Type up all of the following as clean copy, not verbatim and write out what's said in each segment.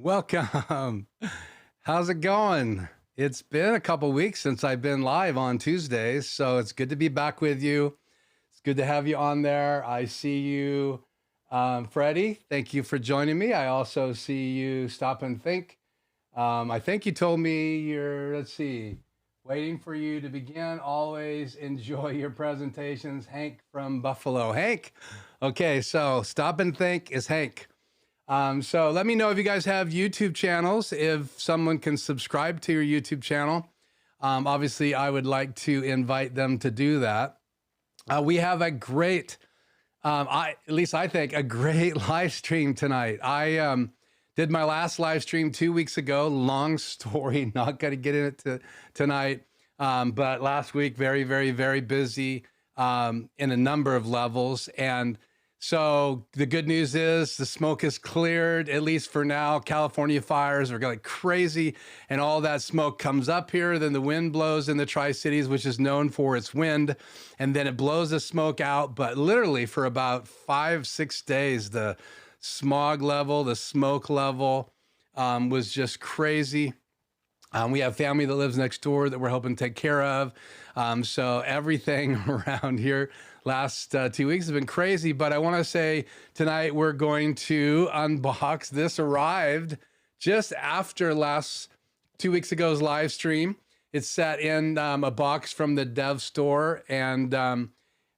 Welcome. How's it going? It's been a couple weeks since I've been live on Tuesdays, so it's good to be back with you. It's good to have you on there. I see you, Freddie. Thank you for joining me. I also see you, Stop and Think. I think you told me you're, let's see, waiting for you to begin. Always enjoy your presentations. Hank from Buffalo. Hank. Okay, so Stop and Think is Hank. So let me know if you guys have YouTube channels, if someone can subscribe to your YouTube channel. Obviously, I would like to invite them to do that. We have a great, at least I think, a great live stream tonight. I did my last live stream 2 weeks ago. Long story, not going to get into it tonight. But last week, very, very, very busy in a number of levels. And so the good news is the smoke is cleared, at least for now. California fires are going crazy, and all that smoke comes up here. Then the wind blows in the Tri-Cities, which is known for its wind, and then it blows the smoke out. But literally for about 5-6 days, the smog level, the smoke level was just crazy. We have family that lives next door that we're helping take care of. So everything around here last 2 weeks has been crazy. But I want to say tonight we're going to unbox. This arrived just after 2 weeks ago's live stream. It's sat in a box from the dev store. And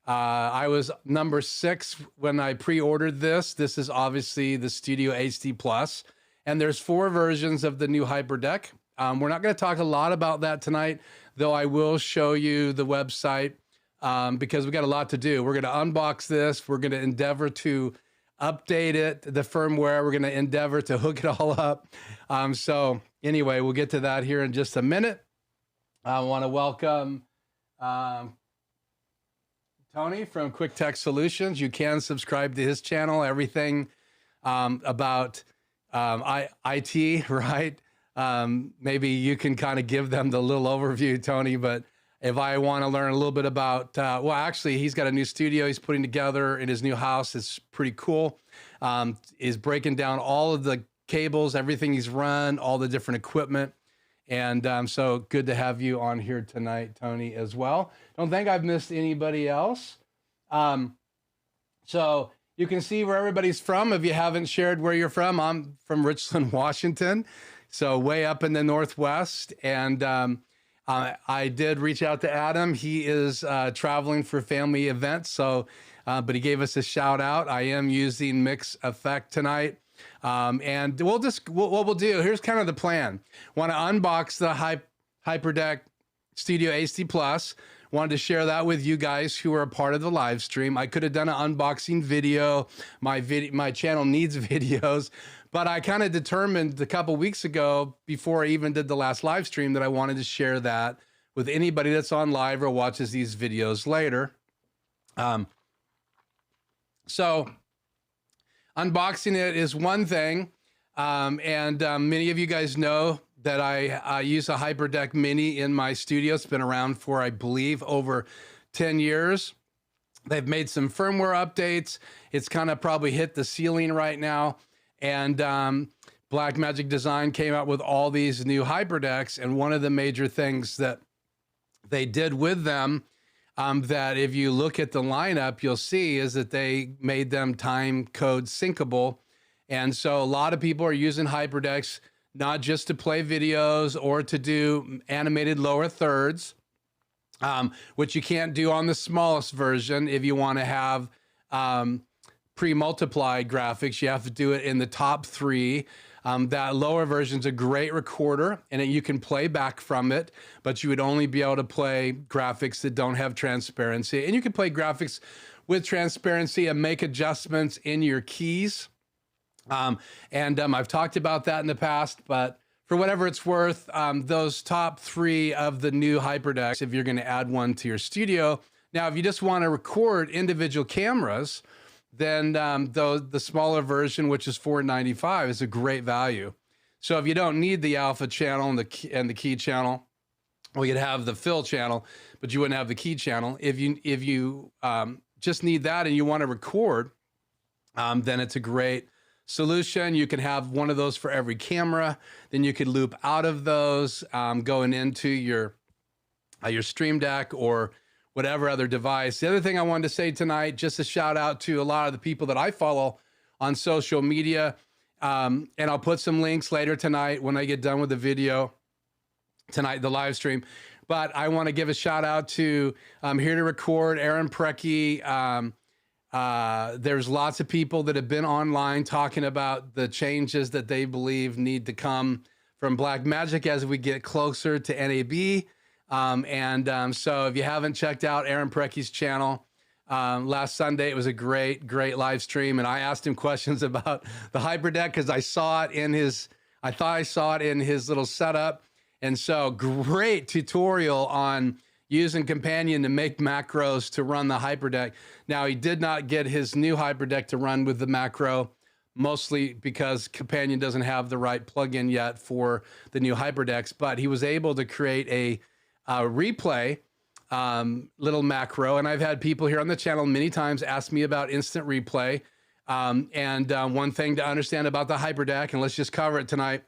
I was number 6 when I pre-ordered this. This is obviously the Studio HD Plus. And there's 4 versions of the new HyperDeck. We're not going to talk a lot about that tonight, though I will show you the website because we got a lot to do. We're going to unbox this. We're going to endeavor to update it, the firmware. We're going to endeavor to hook it all up. So anyway, we'll get to that here in just a minute. I want to welcome Tony from Quick Tech Solutions. You can subscribe to his channel, everything about IT, right? Maybe you can kind of give them the little overview, Tony, but if I want to learn a little bit about, well, actually, he's got a new studio he's putting together in his new house. It's pretty cool. He's breaking down all of the cables, everything he's run, all the different equipment. And so good to have you on here tonight, Tony, as well. Don't think I've missed anybody else. So you can see where everybody's from. If you haven't shared where you're from, I'm from Richland, Washington. So way up in the Northwest. And I did reach out to Adam. He is traveling for family events. So, but he gave us a shout out. I am using Mix Effect tonight. And what we'll do, here's kind of the plan. Want to unbox the HyperDeck Studio HD Plus. Wanted to share that with you guys who are a part of the live stream. I could have done an unboxing video. My channel needs videos, but I kind of determined a couple weeks ago, before I even did the last live stream, that I wanted to share that with anybody that's on live or watches these videos later. So unboxing it is one thing, and many of you guys know that I use a HyperDeck Mini in my studio. It's been around for, I believe, over 10 years. They've made some firmware updates. It's kind of probably hit the ceiling right now. And Blackmagic Design came out with all these new HyperDecks. And one of the major things that they did with them, that if you look at the lineup, you'll see is that they made them time code syncable. And so a lot of people are using HyperDecks not just to play videos or to do animated lower thirds, which you can't do on the smallest version. If you want to have pre-multiplied graphics, you have to do it in the top 3. That lower version's a great recorder, and you can play back from it, but you would only be able to play graphics that don't have transparency. And you can play graphics with transparency and make adjustments in your keys. I've talked about that in the past, but for whatever it's worth, those top 3 of the new HyperDecks, if you're going to add one to your studio. Now, if you just want to record individual cameras, then the smaller version, which is $495, is a great value. So if you don't need the alpha channel and the key channel, well, you'd have the fill channel, but you wouldn't have the key channel. If you just need that and you want to record, then it's a great solution. You can have one of those for every camera. Then you could loop out of those going into your Stream Deck or whatever other device. The other thing I wanted to say tonight, just a shout out to a lot of the people that I follow on social media. And I'll put some links later tonight when I get done with the video tonight, the live stream. But I want to give a shout out to Here to Record, Aaron Precky. There's lots of people that have been online talking about the changes that they believe need to come from Blackmagic as we get closer to NAB. So if you haven't checked out Aaron Precky's channel, last Sunday, it was a great live stream. And I asked him questions about the HyperDeck because I thought I saw it in his little setup. And so great tutorial on using Companion to make macros to run the HyperDeck. Now, he did not get his new HyperDeck to run with the macro, mostly because Companion doesn't have the right plugin yet for the new HyperDecks, but he was able to create a replay little macro. And I've had people here on the channel many times ask me about instant replay. One thing to understand about the HyperDeck, and let's just cover it tonight,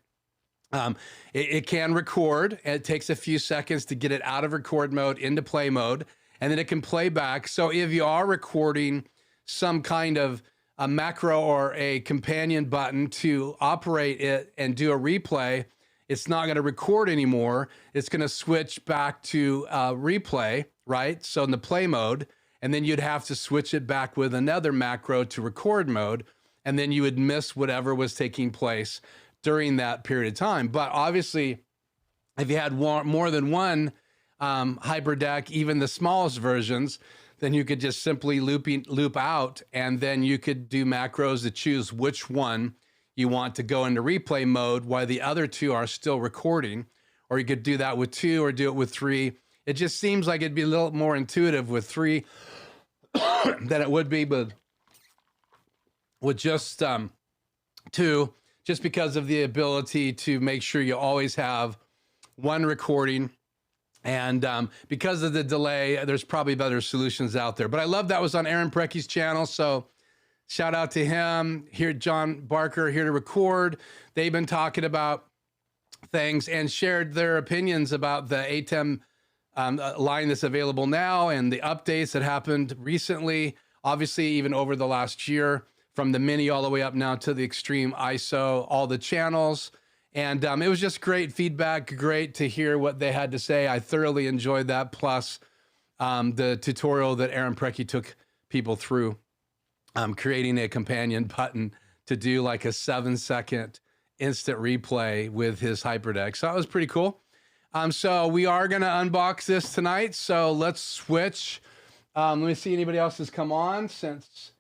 it can record, and it takes a few seconds to get it out of record mode into play mode, and then it can play back. So if you are recording some kind of a macro or a companion button to operate it and do a replay, it's not going to record anymore. It's going to switch back to replay, right? So in the play mode, and then you'd have to switch it back with another macro to record mode, and then you would miss whatever was taking place during that period of time. But obviously, if you had more than one HyperDeck, even the smallest versions, then you could just simply loop out, and then you could do macros to choose which one you want to go into replay mode while the other two are still recording. Or you could do that with two or do it with three. It just seems like it'd be a little more intuitive with three than it would be with just two, just because of the ability to make sure you always have one recording. And because of the delay, there's probably better solutions out there. But I love that was on Aaron Precky's channel. So shout out to him. Here, John Barker, Here to Record. They've been talking about things and shared their opinions about the ATEM line that's available now and the updates that happened recently, obviously even over the last year, from the Mini all the way up now to the Extreme ISO, all the channels. And it was just great feedback, great to hear what they had to say. I thoroughly enjoyed that, plus the tutorial that Aaron Precky took people through, creating a companion button to do like a 7-second instant replay with his HyperDeck. So that was pretty cool. So we are going to unbox this tonight. So let's switch. Let me see anybody else has come on since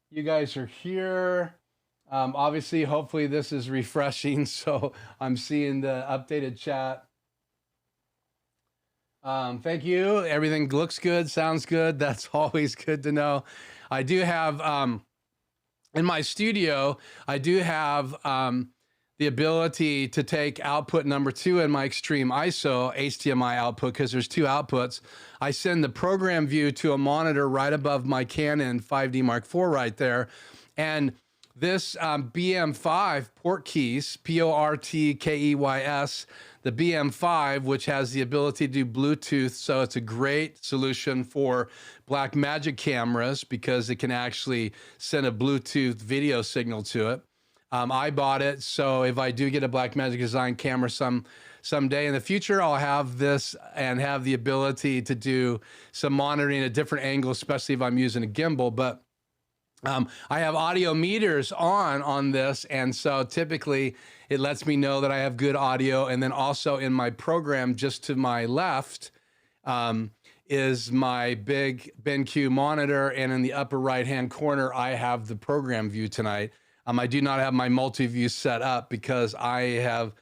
you guys are here. Obviously, hopefully this is refreshing. So I'm seeing the updated chat. Thank you. Everything looks good, sounds good. That's always good to know. I do have, in my studio, I do have the ability to take output number 2 in my Extreme ISO HDMI output, because there's 2 outputs. I send the program view to a monitor right above my Canon 5D Mark IV right there. And this BM5 port keys, PORTKEYS, the BM5, which has the ability to do Bluetooth, so it's a great solution for Blackmagic cameras because it can actually send a Bluetooth video signal to it. I bought it, so if I do get a Blackmagic design camera someday in the future, I'll have this and have the ability to do some monitoring at different angles, especially if I'm using a gimbal. But I have audio meters on this, and so typically it lets me know that I have good audio. And then also in my program, just to my left, is my big BenQ monitor, and in the upper right-hand corner, I have the program view tonight. I do not have my multi-view set up because I have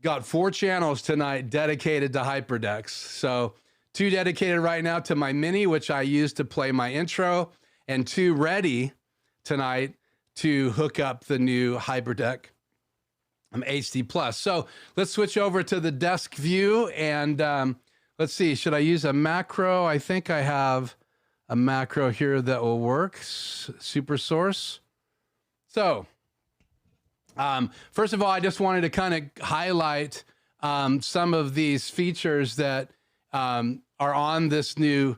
got 4 channels tonight dedicated to HyperDecks. So 2 dedicated right now to my Mini, which I use to play my intro, and 2 ready tonight to hook up the new HyperDeck HD Plus. So let's switch over to the desk view, and let's see, should I use a macro? I think I have a macro here that will work. Super source. So, first of all, I just wanted to kind of highlight some of these features that are on this new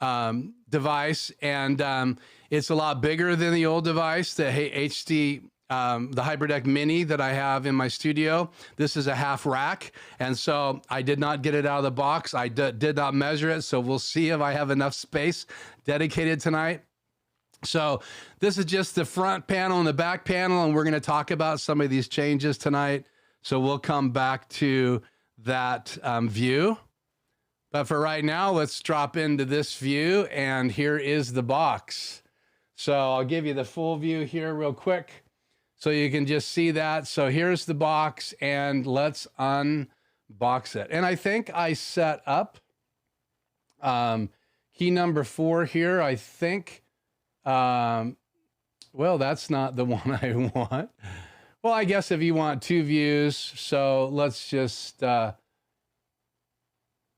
device, and it's a lot bigger than the old device, the the HyperDeck Mini that I have in my studio. This is a half rack, and so I did not get it out of the box. I did not measure it, so we'll see if I have enough space dedicated tonight. So this is just the front panel and the back panel, and we're going to talk about some of these changes tonight. So we'll come back to that view. But for right now, let's drop into this view, and here is the box. So I'll give you the full view here real quick so you can just see that. So here's the box, and let's unbox it. And I think I set up key number 4 here. I think, well, that's not the one I want. Well, I guess if you want 2 views, so let's just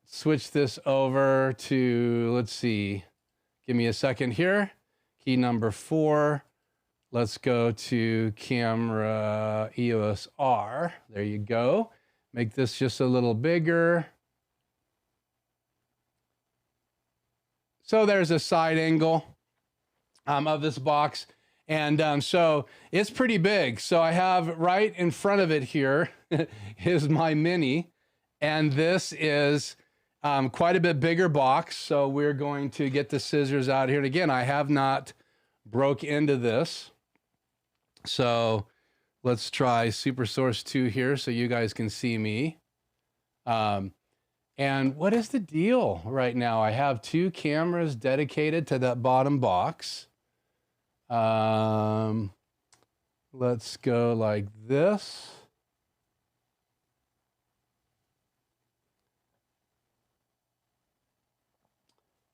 switch this over to, let's see, give me a second here. Key number 4. Let's go to camera EOS R. There you go. Make this just a little bigger. So there's a side angle of this box. And so it's pretty big. So I have right in front of it here is my Mini. And this is quite a bit bigger box. So we're going to get the scissors out here. And again, I have not broke into this. So let's try Super Source 2 here so you guys can see me. And what is the deal right now? I have 2 cameras dedicated to that bottom box. Let's go like this.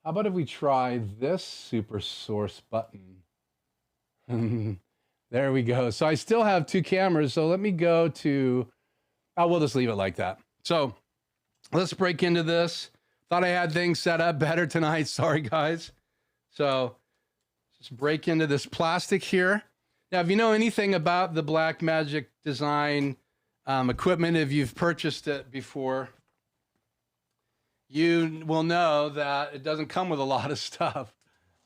How about if we try this Super Source button? There we go. So I still have 2 cameras. So let me go to, oh, we'll just leave it like that. So let's break into this. Thought I had things set up better tonight. Sorry, guys. So just break into this plastic here. Now, if you know anything about the Blackmagic design equipment, if you've purchased it before, you will know that it doesn't come with a lot of stuff.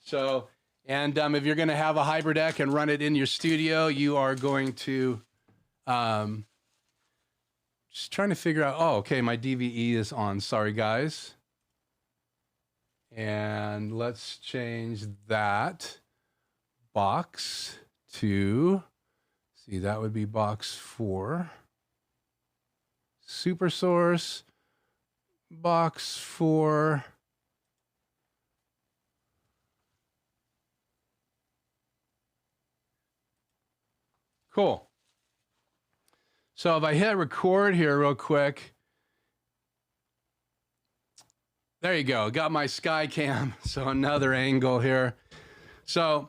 So, and if you're going to have a HyperDeck and run it in your studio, you are going to, just trying to figure out, oh, okay, my DVE is on. Sorry, guys. And let's change that box to, see, that would be box 4. Super Source, box 4. Cool. So if I hit record here real quick, there you go. Got my sky cam. So another angle here. So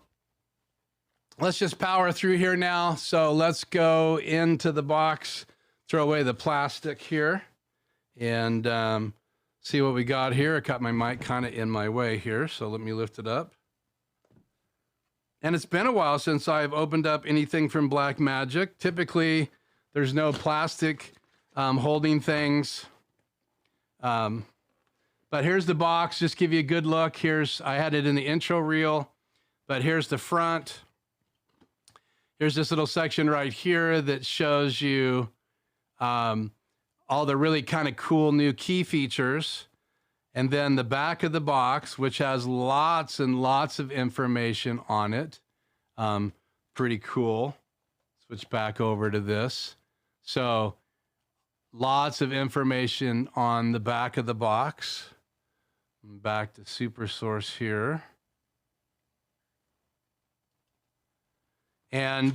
let's just power through here now. So let's go into the box, throw away the plastic here, and see what we got here. I got my mic kind of in my way here, so let me lift it up. And it's been a while since I've opened up anything from Blackmagic. Typically, there's no plastic holding things. But here's the box, just give you a good look. I had it in the intro reel, but here's the front. Here's this little section right here that shows you all the really kind of cool new key features. And then the back of the box, which has lots and lots of information on it. Pretty cool. Switch back over to this. So lots of information on the back of the box. Back to Super Source here. And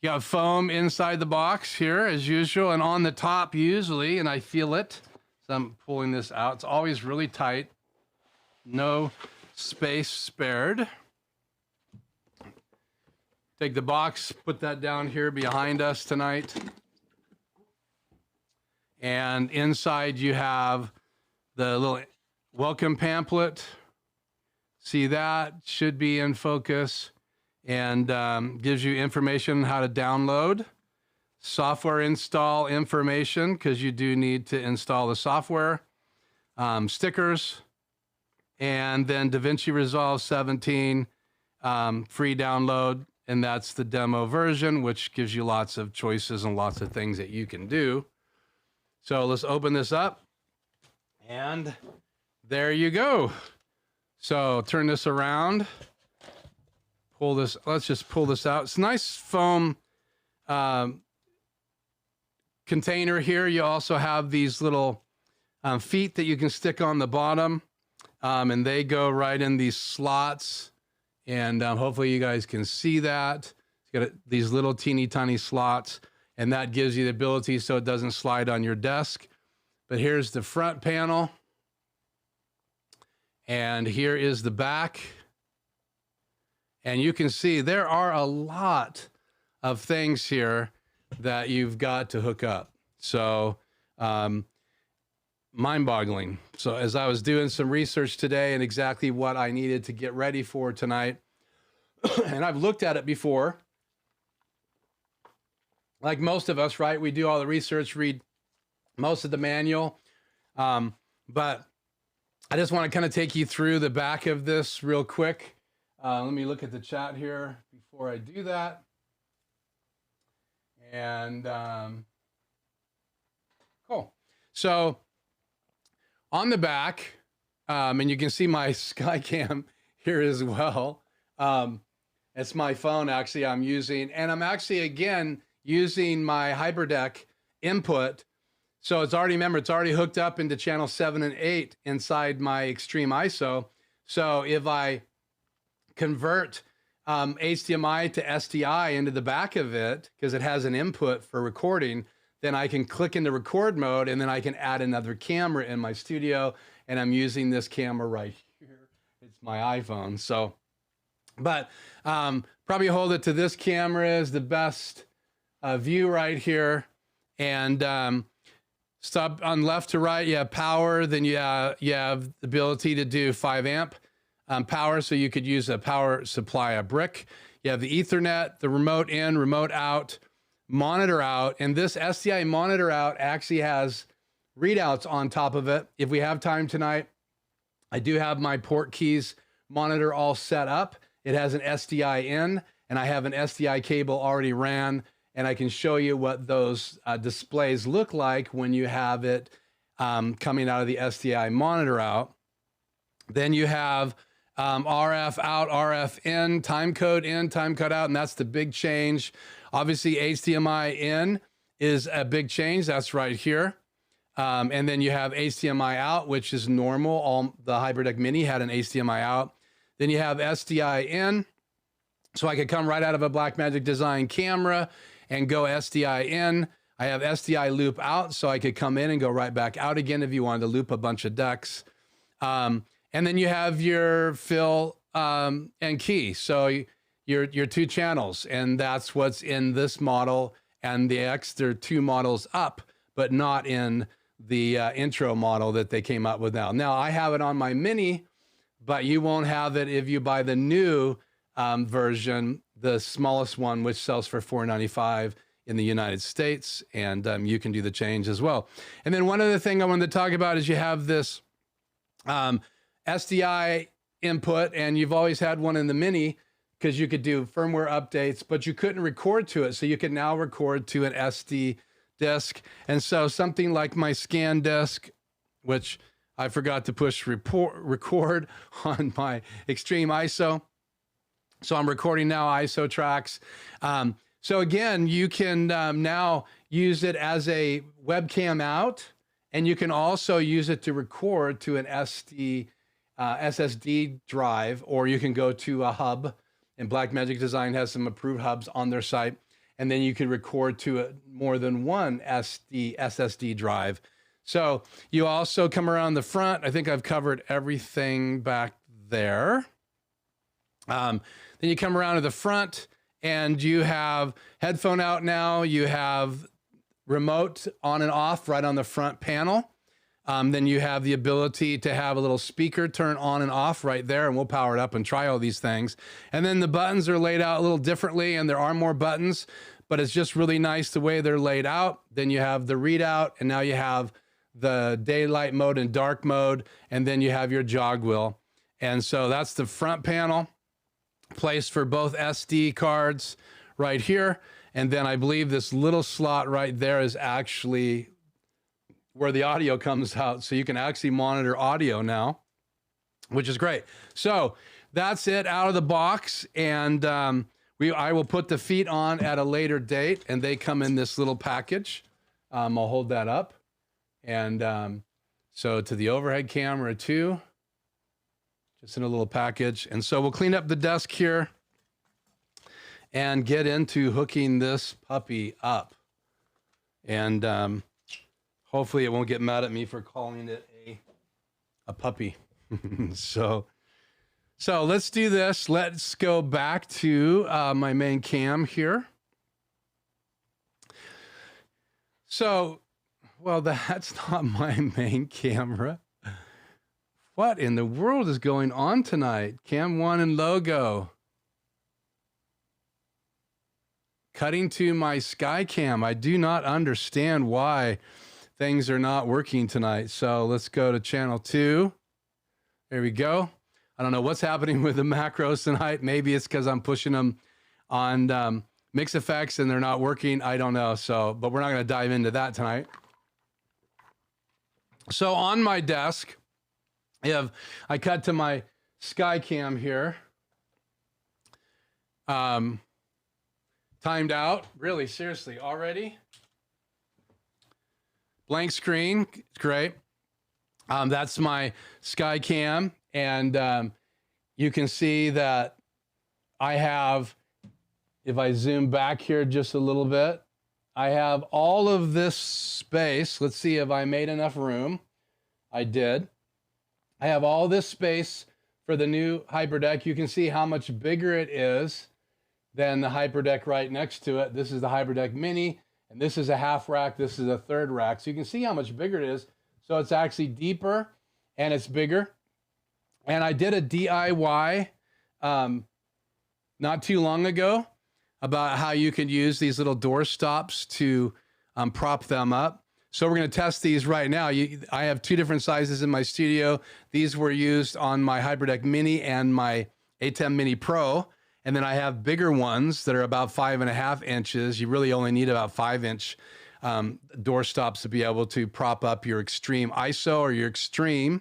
you have foam inside the box here as usual, and on the top usually, and I feel it. So I'm pulling this out. It's always really tight. No space spared. Take the box, put that down here behind us tonight. And inside you have the little welcome pamphlet. See that? Should be in focus. and gives you information how to download, software install information, because you do need to install the software, stickers, and then DaVinci Resolve 17 free download, and that's the demo version, which gives you lots of choices and lots of things that you can do. So let's open this up, and there you go. So turn this around, pull this, let's just pull this out. It's a nice foam container here. You also have these little feet that you can stick on the bottom, and they go right in these slots. And hopefully you guys can see that. It's got these little teeny tiny slots, and that gives you the ability so it doesn't slide on your desk. But here's the front panel. And here is the back. And you can see there are a lot of things here that you've got to hook up. So mind-boggling. So as I was doing some research today and exactly what I needed to get ready for tonight, and I've looked at it before, like most of us, right? We do all the research, read most of the manual, but I just want to kind of take you through the back of this real quick. Let me look at the chat here before I do that. And cool. So on the back, and you can see my Skycam here as well. It's my phone actually I'm using, and I'm actually again using my HyperDeck input. So it's already, remember, it's already hooked up into channel 7 and 8 inside my extreme ISO. So if I convert HDMI to SDI into the back of it, because it has an input for recording, then I can click into record mode, and then I can add another camera in my studio. And I'm using this camera right here. It's my iPhone. So, but probably hold it to this camera is the best view right here. And stop on left to right, you have power. Then you have the ability to do 5 amp power. So you could use a power supply, a brick. You have the Ethernet, the remote in, remote out, monitor out. And this SDI monitor out actually has readouts on top of it. If we have time tonight, I do have my port keys monitor all set up. It has an SDI in, and I have an SDI cable already ran, and I can show you what those displays look like when you have it coming out of the SDI monitor out. Then you have RF out, RF in, time code out, and that's the big change. Obviously, HDMI in is a big change. That's right here. And then you have HDMI out, which is normal. All the HyperDeck Mini had an HDMI out. Then you have SDI in. So I could come right out of a Blackmagic Design camera and go SDI in. I have SDI loop out, so I could come in and go right back out again if you wanted to loop a bunch of decks. And then you have your fill and key. So your 2 channels, and that's what's in this model. And the X, there are 2 models up, but not in the intro model that they came up with now. Now I have it on my Mini, but you won't have it if you buy the new version, the smallest one, which sells for $495 in the United States, and you can do the change as well. And then one other thing I wanted to talk about is you have this SDI input, and you've always had one in the Mini because you could do firmware updates, but you couldn't record to it. So you can now record to an SD disk. And so something like my scan disk, which I forgot to push record on my extreme ISO. So I'm recording now ISO tracks. So again, you can now use it as a webcam out, and you can also use it to record to an SSD drive, or you can go to a hub, and Blackmagic Design has some approved hubs on their site, and then you can record to more than one SSD drive. So you also come around the front. I think I've covered everything back there. Then you come around to the front, and you have headphone out now. You have remote on and off right on the front panel. Then you have the ability to have a little speaker turn on and off right there, and we'll power it up and try all these things. And then the buttons are laid out a little differently, and there are more buttons, but it's just really nice the way they're laid out. Then you have the readout, and now you have the daylight mode and dark mode, and then you have your jog wheel. And so that's the front panel, place for both SD cards right here. And then I believe this little slot right there is actually where the audio comes out. So you can actually monitor audio now, which is great. So that's it out of the box. And I will put the feet on at a later date, and they come in this little package. I'll hold that up. And so to the overhead camera too, just in a little package. And so we'll clean up the desk here and get into hooking this puppy up. And hopefully it won't get mad at me for calling it a puppy. So let's do this. Let's go back to my main cam here. So, well, that's not my main camera. What in the world is going on tonight? Cam 1 and logo. Cutting to my Skycam. I do not understand why things are not working tonight. So let's go to channel 2. There we go. I don't know what's happening with the macros tonight. Maybe it's because I'm pushing them on mix effects and they're not working. I don't know. So, but we're not going to dive into that tonight. So on my desk, I cut to my Skycam here. Timed out, really, seriously, already. Blank screen, great. That's my Skycam, and you can see that I have, if I zoom back here just a little bit, I have all of this space. Let's see if I made enough room. I did. I have all this space for the new HyperDeck. You can see how much bigger it is than the HyperDeck right next to it. This is the HyperDeck Mini, and this is a half rack. This is a third rack. So you can see how much bigger it is. So it's actually deeper and it's bigger. And I did a DIY not too long ago about how you can use these little door stops to prop them up. So we're going to test these right now. I have 2 different sizes in my studio. These were used on my HyperDeck Mini and my ATEM Mini Pro. And then I have bigger ones that are about 5.5 inches. You really only need about 5-inch door stops to be able to prop up your extreme ISO or your extreme.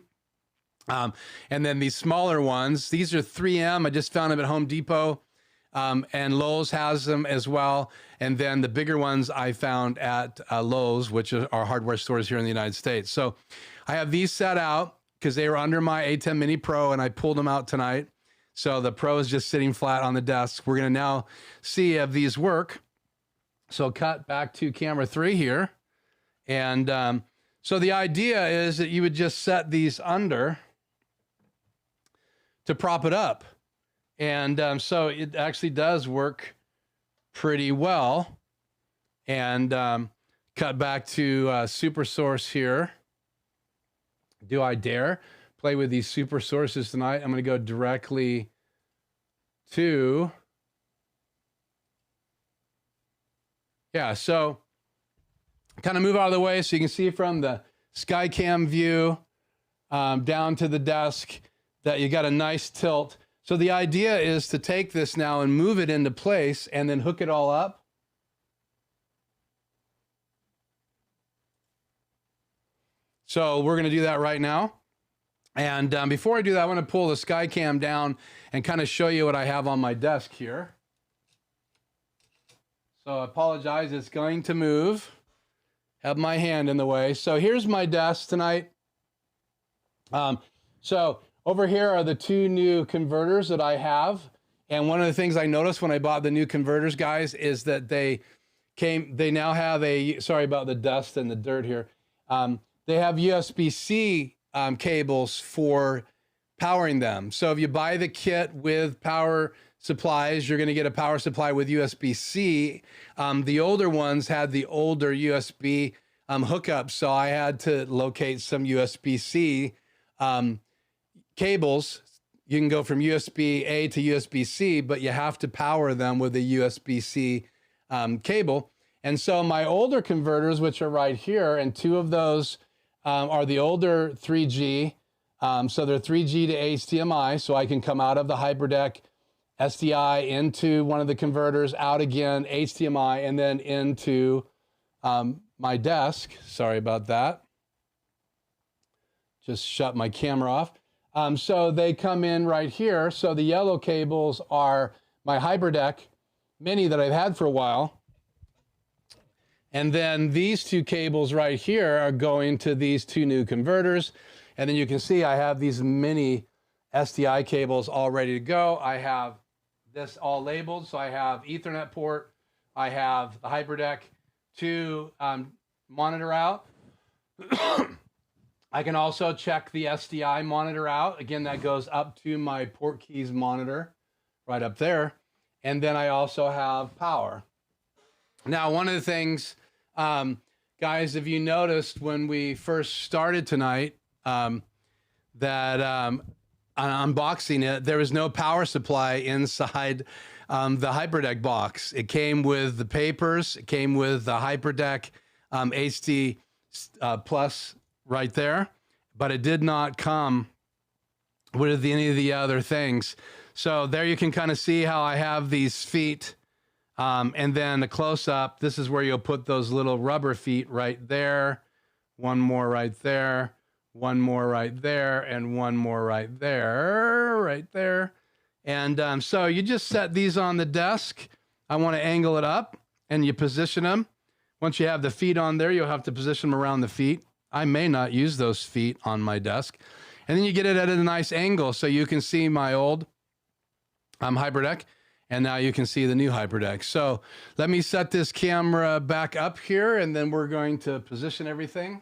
And then these smaller ones, these are 3M. I just found them at Home Depot. And Lowe's has them as well. And then the bigger ones I found at Lowe's, which are hardware stores here in the United States. So I have these set out because they were under my ATEM Mini Pro, and I pulled them out tonight. So the Pro is just sitting flat on the desk. We're going to now see if these work. So cut back to camera 3 here. And so the idea is that you would just set these under to prop it up. And so it actually does work pretty well. And cut back to Super Source here. Do I dare play with these super sources tonight? I'm going to go directly to, yeah, so kind of move out of the way so you can see from the Skycam view down to the desk that you got a nice tilt. So the idea is to take this now and move it into place and then hook it all up. So we're going to do that right now. And before I do that, I want to pull the Skycam down and kind of show you what I have on my desk here. So I apologize, it's going to move. Have my hand in the way. So here's my desk tonight. So over here are the 2 new converters that I have. And one of the things I noticed when I bought the new converters, guys, is that they now have a, sorry about the dust and the dirt here. They have USB-C cables for powering them. So if you buy the kit with power supplies, you're going to get a power supply with USB-C. The older ones had the older USB hookup. So I had to locate some USB-C cables. You can go from USB-A to USB-C, but you have to power them with a USB-C cable. And so my older converters, which are right here, and two of those are the older 3G. So they're 3G to HDMI, so I can come out of the HyperDeck SDI into one of the converters, out again, HDMI, and then into my desk. Sorry about that. Just shut my camera off. So they come in right here. So the yellow cables are my HyperDeck Mini that I've had for a while. And then these two cables right here are going to these two new converters. And then you can see I have these mini SDI cables all ready to go. I have this all labeled. So I have Ethernet port. I have the HyperDeck 2 monitor out. I can also check the SDI monitor out. Again, that goes up to my port keys monitor right up there. And then I also have power. Now, one of the things, guys, if you noticed when we first started tonight, that unboxing it, there was no power supply inside the HyperDeck box. It came with the papers. It came with the HyperDeck HD Plus right there, but it did not come with any of the other things. So there you can kind of see how I have these feet. And then the close-up, this is where you'll put those little rubber feet right there. One more right there. One more right there. And one more right there. And so you just set these on the desk. I want to angle it up, and you position them. Once you have the feet on there, you'll have to position them around the feet. I may not use those feet on my desk. And then you get it at a nice angle so you can see my old HyperDeck, and now you can see the new HyperDeck. So let me set this camera back up here, and then we're going to position everything.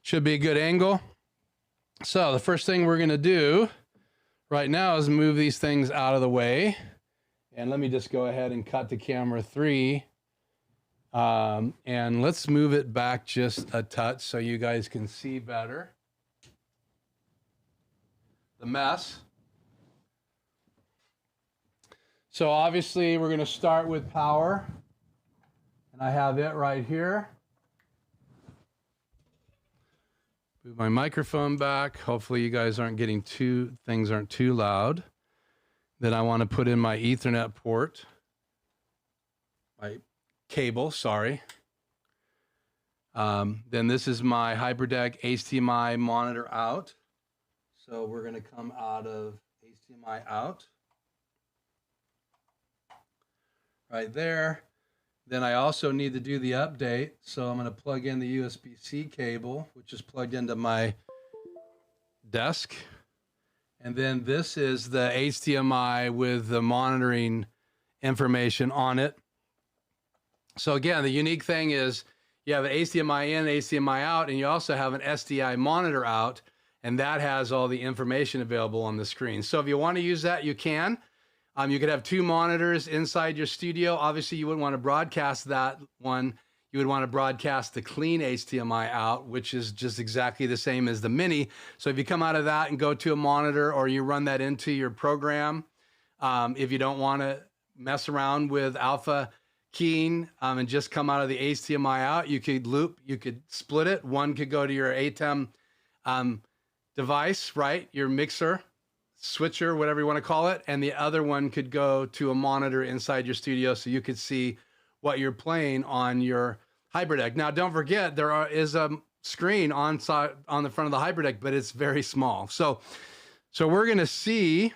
Should be a good angle. So the first thing we're going to do right now is move these things out of the way. And let me just go ahead and cut to camera 3. And let's move it back just a touch so you guys can see better the mess. So obviously we're going to start with power. And I have it right here. Move my microphone back. Hopefully you guys aren't getting things aren't too loud. Then I want to put in my Ethernet port, my cable, sorry. Then this is my HyperDeck HDMI monitor out. So we're going to come out of HDMI out. Right there. Then I also need to do the update. So I'm going to plug in the USB-C cable, which is plugged into my desk. And then this is the HDMI with the monitoring information on it. So again, the unique thing is you have an HDMI in, HDMI out, and you also have an SDI monitor out, and that has all the information available on the screen. So if you want to use that, you can. You could have 2 monitors inside your studio. Obviously, you wouldn't want to broadcast that one. You would want to broadcast the clean HDMI out, which is just exactly the same as the Mini. So if you come out of that and go to a monitor, or you run that into your program, if you don't want to mess around with alpha keying and just come out of the HDMI out, you could split it. One could go to your ATEM device, right? Your mixer, switcher, whatever you want to call it. And the other one could go to a monitor inside your studio so you could see what you're playing on your HyperDeck. Now, don't forget, is a screen on the front of the HyperDeck, but it's very small. So we're going to see,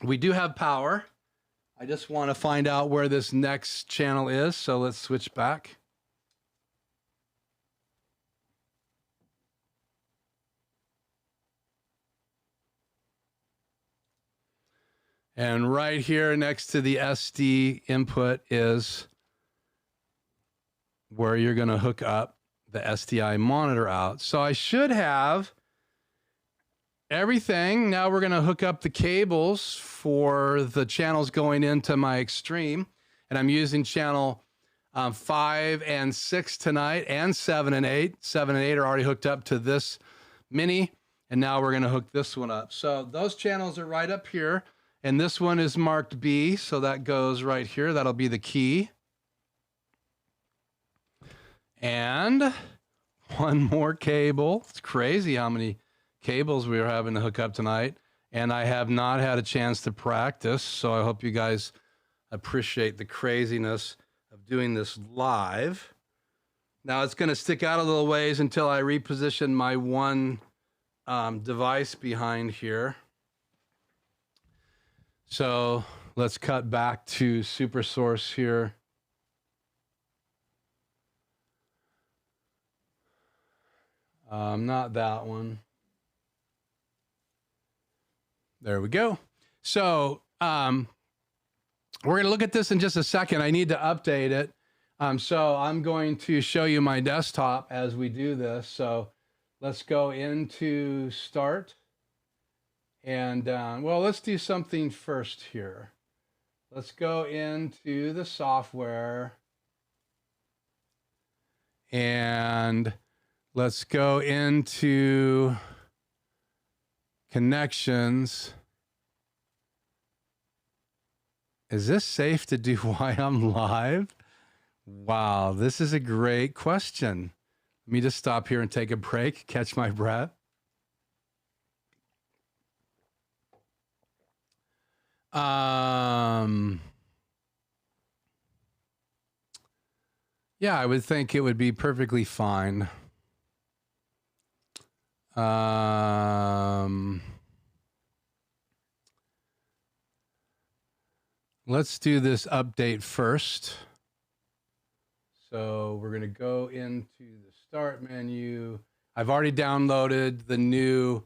we do have power. I just want to find out where this next channel is. So let's switch back. And right here next to the SD input is where you're going to hook up the SDI monitor out. So I should have everything. Now we're going to hook up the cables for the channels going into my Extreme. And I'm using channel 5 and 6 tonight, and 7 and 8. 7 and 8 are already hooked up to this Mini. And now we're going to hook this one up. So those channels are right up here. And this one is marked B. So that goes right here. That'll be the key. And one more cable. It's crazy how many cables we are having to hook up tonight. And I have not had a chance to practice. So I hope you guys appreciate the craziness of doing this live. Now it's going to stick out a little ways until I reposition my one device behind here. So let's cut back to Super Source here. Not that one. There we go. So we're going to look at this in just a second. I need to update it. So I'm going to show you my desktop as we do this. So let's go into Start. And well, let's do something first here. Let's go into the software. And let's go into connections. Is this safe to do while I'm live? Wow, this is a great question. Let me just stop here and take a break, catch my breath. Yeah, I would think it would be perfectly fine. Let's do this update first. So we're going to go into the Start menu. I've already downloaded the new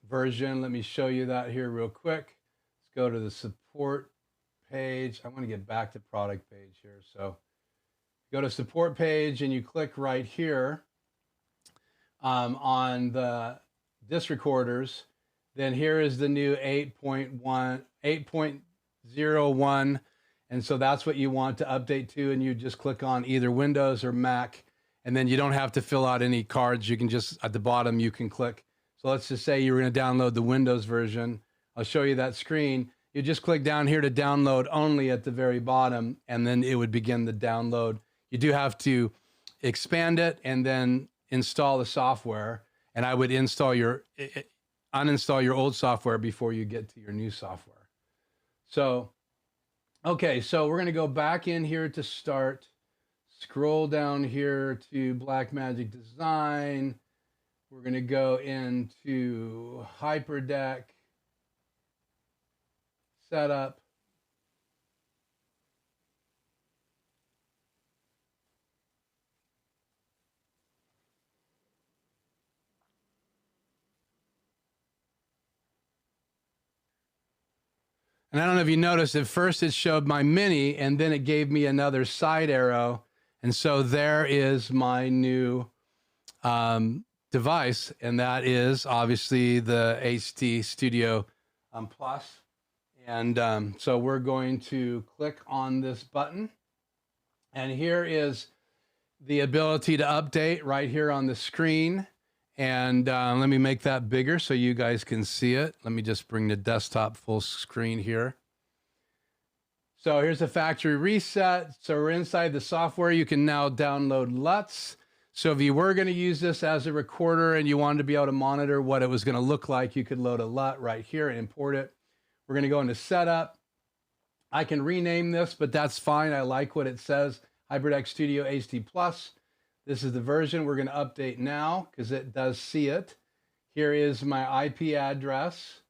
version. Let me show you that here real quick. Let's go to the support page. I want to get back to product page here. So go to support page and you click right here on the disc recorders. Then here is the new 8.01. And so that's what you want to update to. And you just click on either Windows or Mac. And then you don't have to fill out any cards. You can just, at the bottom, you can click. So let's just say you were going to download the Windows version. I'll show you that screen. You just click down here to download only at the very bottom, and then it would begin the download. You do have to expand it and then install the software. And I would uninstall your old software before you get to your new software. So, okay, so we're going to go back in here to Start. Scroll down here to Blackmagic Design. We're going to go into HyperDeck Setup. And I don't know if you noticed, at first it showed my Mini, and then it gave me another side arrow. And so there is my new device, and that is obviously the HD Studio Plus. And so we're going to click on this button. And here is the ability to update right here on the screen. And let me make that bigger so you guys can see it. Let me just bring the desktop full screen here. So here's the factory reset. So we're inside the software. You can now download LUTs. So if you were going to use this as a recorder and you wanted to be able to monitor what it was going to look like, you could load a LUT right here and import it. We're going to go into Setup. I can rename this, but that's fine. I like what it says, HyperDeck Studio HD Plus. This is the version we're going to update now because it does see it. Here is my IP address,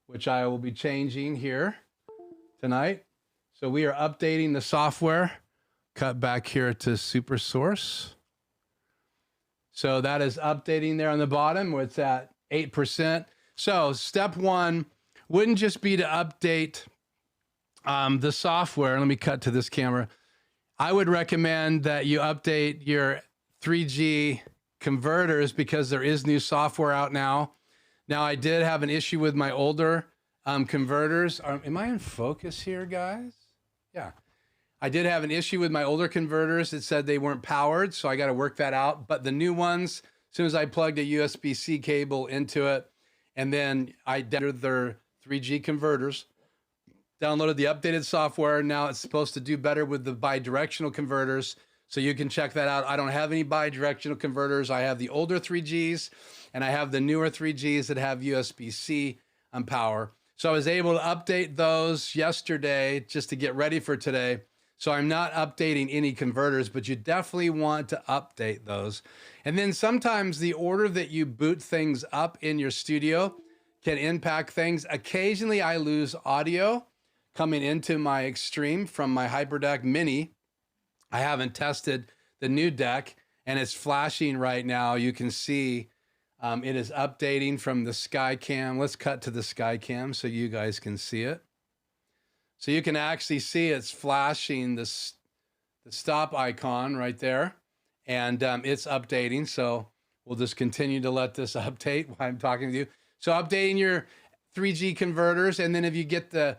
which I will be changing here tonight. So we are updating the software. Cut back here to Super Source. So that is updating there on the bottom where it's at 8%. So step one wouldn't just be to update the software. Let me cut to this camera. I would recommend that you update your 3G converters because there is new software out now. Now, I did have an issue with my older converters. Am I in focus here, guys? Yeah. I did have an issue with my older converters. It said they weren't powered, so I got to work that out. But the new ones, as soon as I plugged a USB-C cable into it, and then I downloaded their 3G converters, downloaded the updated software. Now it's supposed to do better with the bi-directional converters. So you can check that out. I don't have any bi-directional converters. I have the older 3Gs and I have the newer 3Gs that have USB-C power. So I was able to update those yesterday just to get ready for today. So I'm not updating any converters, but you definitely want to update those. And then sometimes the order that you boot things up in your studio can impact things. Occasionally I lose audio coming into my Extreme from my HyperDeck Mini. I haven't tested the new deck and it's flashing right now. You can see it is updating from the SkyCam. Let's cut to the SkyCam so you guys can see it. So you can actually see it's flashing the stop icon right there, and it's updating. So we'll just continue to let this update while I'm talking to you. So updating your 3G converters, and then if you get the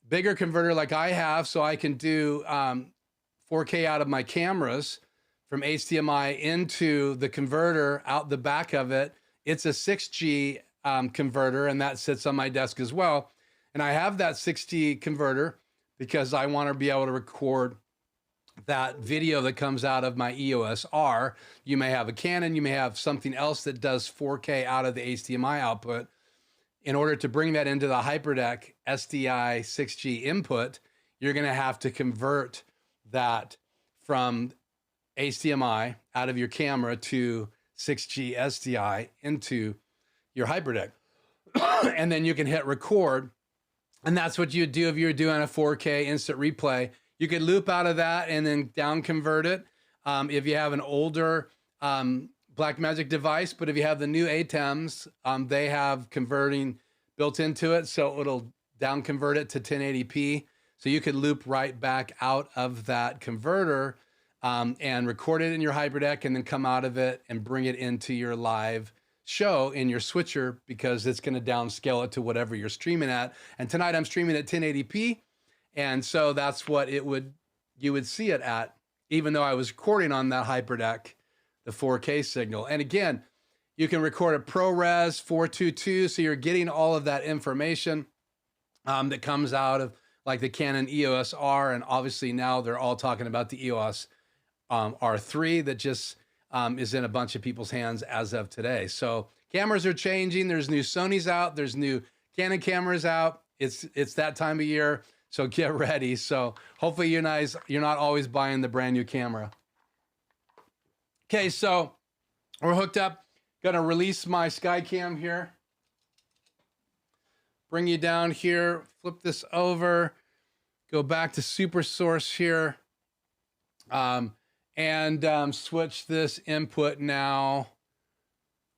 bigger converter like I have, so I can do 4K out of my cameras from HDMI into the converter out the back of it. It's a 6G converter, and that sits on my desk as well. And I have that 6G converter because I want to be able to record that video that comes out of my EOS R. You may have a Canon, you may have something else that does 4K out of the HDMI output. In order to bring that into the HyperDeck SDI 6G input, you're going to have to convert that from HDMI out of your camera to 6G SDI into your HyperDeck. And then you can hit record. And that's what you do if you're doing a 4K instant replay. You could loop out of that and then down convert it. If you have an older Blackmagic device, but if you have the new ATEMs, they have converting built into it. So it'll down convert it to 1080p. So you could loop right back out of that converter and record it in your HyperDeck and then come out of it and bring it into your live show in your switcher, because it's going to downscale it to whatever you're streaming at. And tonight I'm streaming at 1080p. And so that's what you would see it at, even though I was recording on that HyperDeck, the 4K signal. And again, you can record at ProRes 422. So you're getting all of that information that comes out of like the Canon EOS R. And obviously now they're all talking about the EOS R3 that just is in a bunch of people's hands as of today. So cameras are changing. There's new Sonys out. There's new Canon cameras out. It's that time of year. So get ready. So hopefully you're not always buying the brand new camera. Okay, so we're hooked up. Gonna release my SkyCam here. Bring you down here. Flip this over. Go back to Super Source here. And switch this input now,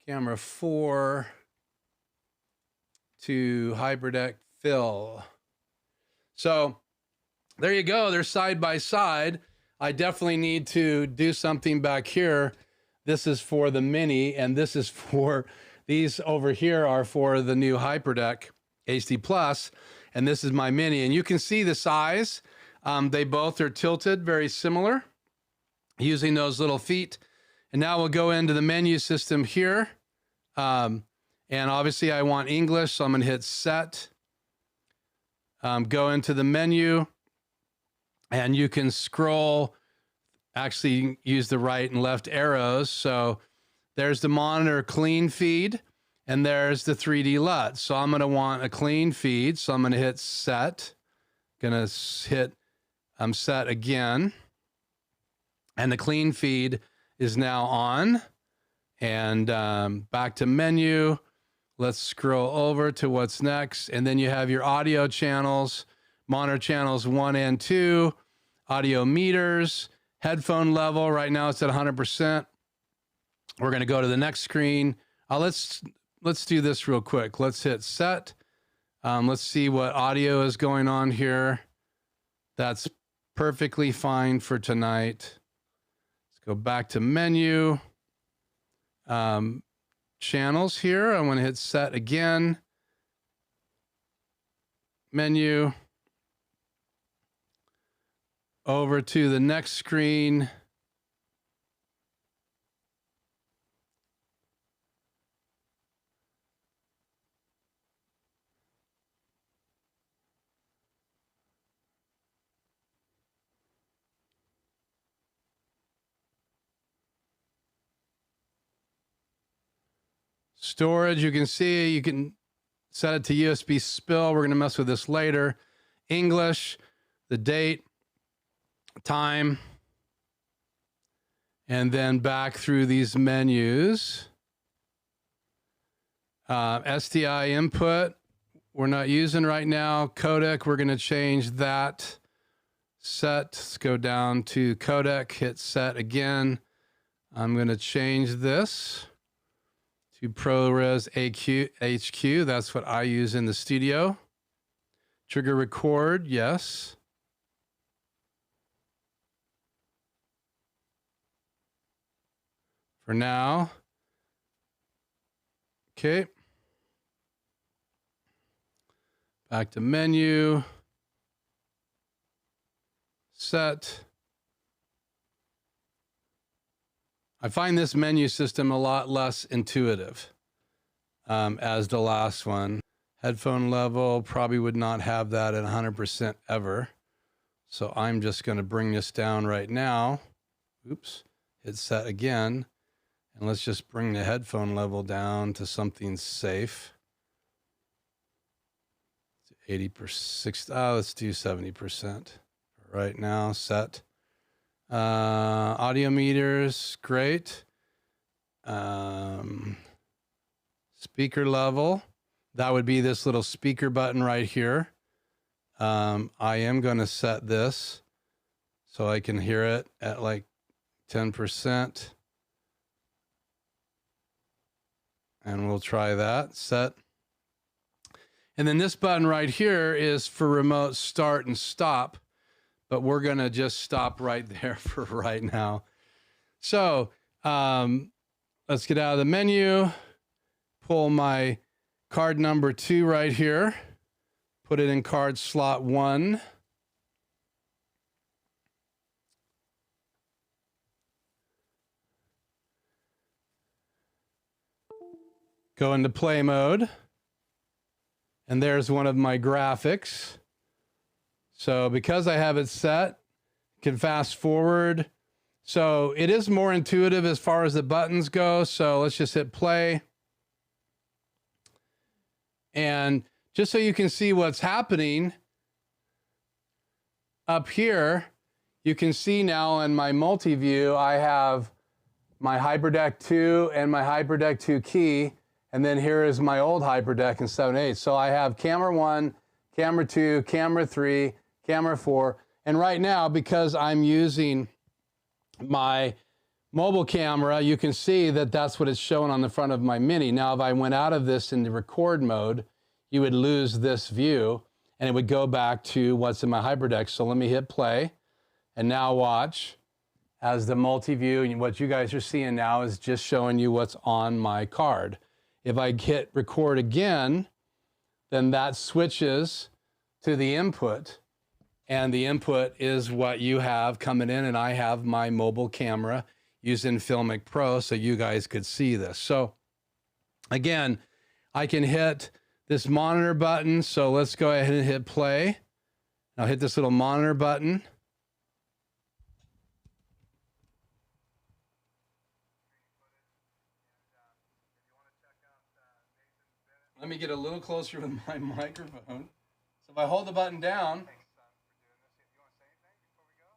camera 4 to HyperDeck Fill. So there you go. They're side by side. I definitely need to do something back here. This is for the Mini, and this is for, these over here are for the new HyperDeck HD Plus, and this is my Mini. And you can see the size. They both are tilted, very similar, using those little feet. And now we'll go into the menu system here. And obviously I want English, so I'm gonna hit set. Go into the menu, and you can scroll, actually use the right and left arrows. So there's the monitor clean feed, and there's the 3D LUT. So I'm gonna want a clean feed, so I'm gonna hit set. Gonna hit set again. And the clean feed is now on. And back to menu. Let's scroll over to what's next. And then you have your audio channels, monitor channels 1 and 2, audio meters, headphone level. Right now it's at 100%. We're going to go to the next screen. Let's do this real quick. Let's hit set. Let's see what audio is going on here. That's perfectly fine for tonight. Go back to menu, channels here. I want to hit set again. Menu. Over to the next screen. Storage, you can see, you can set it to USB spill. We're going to mess with this later. English, the date, time, and then back through these menus. SDI input, we're not using right now. Codec, we're going to change that. Set, let's go down to codec, hit set again. I'm going to change this to ProRes HQ. That's what I use in the studio. Trigger record, yes. For now. Okay. Back to menu. Set. I find this menu system a lot less intuitive as the last one. Headphone level, probably would not have that at 100% ever. So I'm just going to bring this down right now. Oops, hit set again. And let's just bring the headphone level down to something safe. 80%, let's do 70% right now, set. Audio meters, great. Speaker level, that would be this little speaker button right here. I am going to set this so I can hear it at like 10%. And we'll try that, set. And then this button right here is for remote start and stop. But we're going to just stop right there for right now. So let's get out of the menu, pull my card number 2 right here, put it in card slot 1. Go into play mode. And there's one of my graphics. So because I have it set, can fast forward. So it is more intuitive as far as the buttons go. So let's just hit play. And just so you can see what's happening up here, you can see now in my multi-view, I have my HyperDeck 2 and my HyperDeck 2 key. And then here is my old HyperDeck in 7/8. So I have camera 1, camera 2, camera 3, camera 4. And right now, because I'm using my mobile camera, you can see that that's what it's showing on the front of my Mini. Now, if I went out of this into record mode, you would lose this view and it would go back to what's in my HyperDeck. So let me hit play and now watch as the multi-view, and what you guys are seeing now is just showing you what's on my card. If I hit record again, then that switches to the input. And the input is what you have coming in, and I have my mobile camera using Filmic Pro so you guys could see this. So again, I can hit this monitor button. So let's go ahead and hit play. I'll hit this little monitor button. Let me get a little closer with my microphone. So if I hold the button down,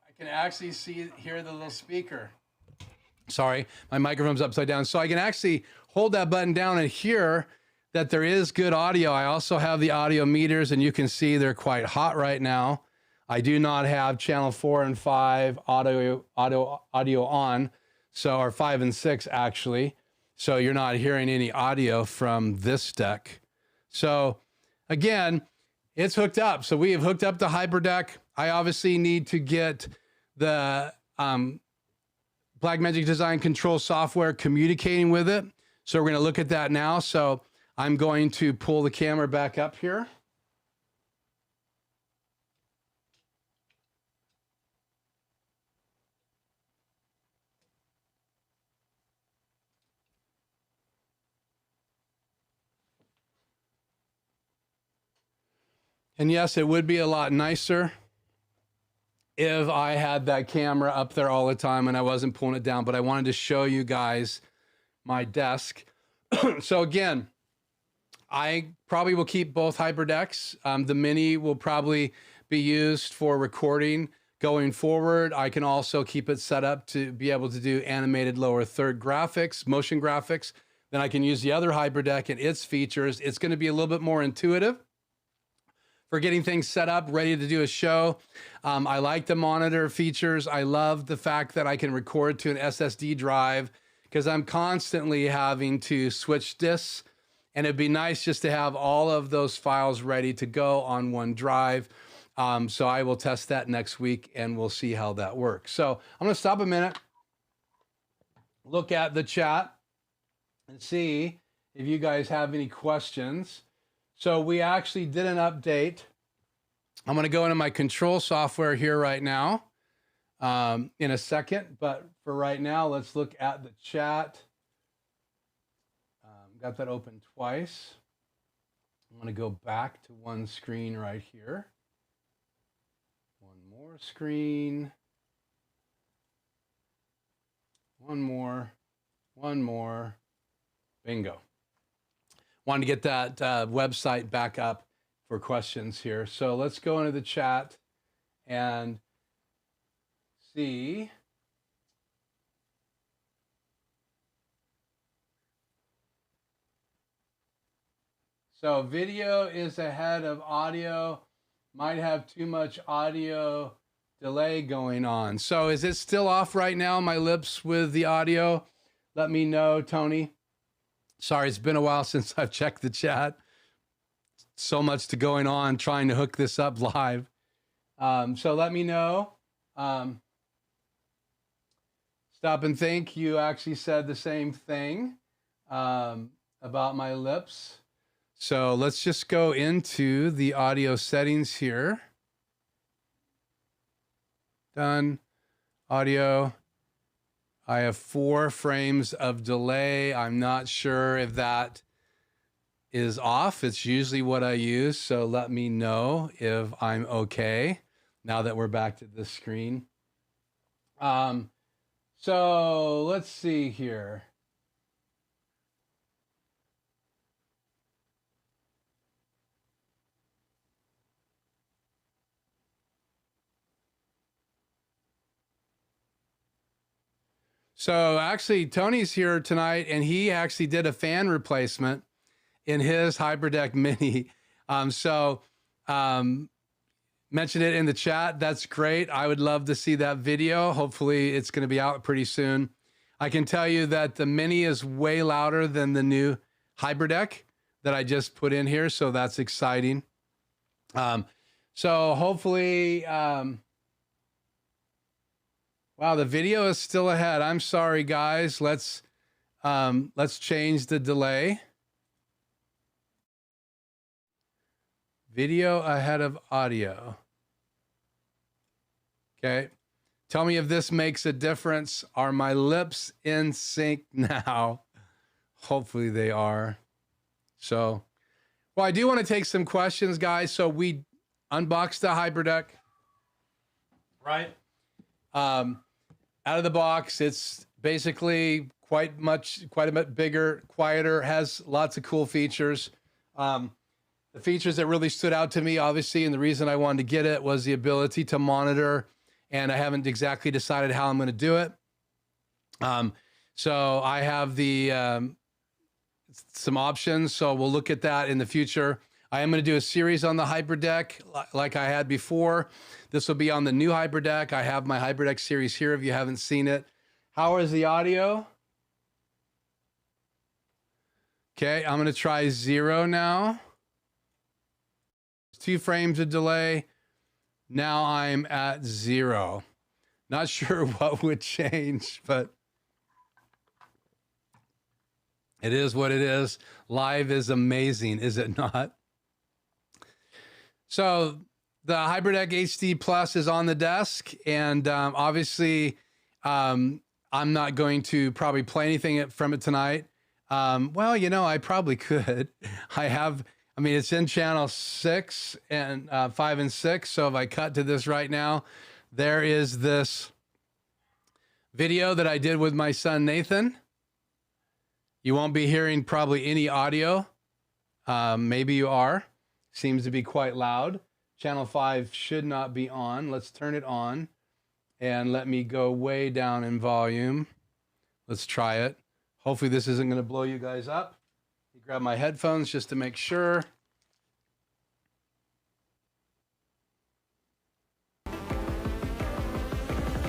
I can actually hear the little speaker. Sorry, my microphone's upside down. So I can actually hold that button down and hear that there is good audio. I also have the audio meters, and you can see they're quite hot right now. I do not have channel 4 and 5 audio on, so or 5 and 6 actually. So you're not hearing any audio from this deck. So again, it's hooked up. So we have hooked up the HyperDeck. I obviously need to get the Blackmagic Design Control software communicating with it. So we're going to look at that now. So I'm going to pull the camera back up here. And yes, it would be a lot nicer if I had that camera up there all the time and I wasn't pulling it down, but I wanted to show you guys my desk. So again, I probably will keep both HyperDecks. The Mini will probably be used for recording going forward. I can also keep it set up to be able to do animated lower third graphics, motion graphics. Then I can use the other HyperDeck and its features. It's going to be a little bit more intuitive for getting things set up, ready to do a show. I like the monitor features. I love the fact that I can record to an SSD drive because I'm constantly having to switch disks, and it'd be nice just to have all of those files ready to go on one drive. So I will test that next week and we'll see how that works. So I'm gonna stop a minute, look at the chat and see if you guys have any questions. So we actually did an update. I'm going to go into my control software here right now in a second. But for right now, let's look at the chat. Got that open twice. I'm going to go back to one screen right here. One more screen. One more. One more. Bingo. Wanted to get that website back up for questions here. So let's go into the chat and see. So video is ahead of audio. Might have too much audio delay going on. So is it still off right now, my lips with the audio? Let me know, Tony. Sorry, it's been a while since I've checked the chat. So much to going on trying to hook this up live. So let me know. Stop and think. You actually said the same thing about my lips. So let's just go into the audio settings here. Done. Audio. I have 4 frames of delay. I'm not sure if that is off. It's usually what I use. So let me know if I'm okay now that we're back to this screen. So let's see here. So actually, Tony's here tonight, and he actually did a fan replacement in his HyperDeck Mini. Mention it in the chat. That's great. I would love to see that video. Hopefully, it's going to be out pretty soon. I can tell you that the Mini is way louder than the new HyperDeck that I just put in here, so that's exciting. So hopefully... Wow, the video is still ahead. I'm sorry, guys. Let's change the delay. Video ahead of audio. Okay. Tell me if this makes a difference. Are my lips in sync now? Hopefully they are. So, well, I do want to take some questions, guys. So we unboxed the HyperDeck, right? Out of the box, it's basically quite a bit bigger, quieter, has lots of cool features. The features that really stood out to me, obviously, and the reason I wanted to get it was the ability to monitor, and I haven't exactly decided how I'm going to do it. So I have some options, so we'll look at that in the future. I am going to do a series on the HyperDeck like I had before. This will be on the new HyperDeck. I have my HyperDeck series here if you haven't seen it. How is the audio? Okay, I'm going to try 0 now. 2 frames of delay. Now I'm at 0. Not sure what would change, but It is what it is. Live is amazing, is it not? So the HyperDeck HD Plus is on the desk, and obviously I'm not going to probably play anything from it tonight. Well, you know, I probably could. I mean, it's in channel 6 and 5 and 6. So if I cut to this right now, there is this video that I did with my son, Nathan. You won't be hearing probably any audio. Maybe you are. Seems to be quite loud. Channel 5 should not be on. Let's turn it on and let me go way down in volume. Let's try it. Hopefully this isn't going to blow you guys up. Grab my headphones just to make sure.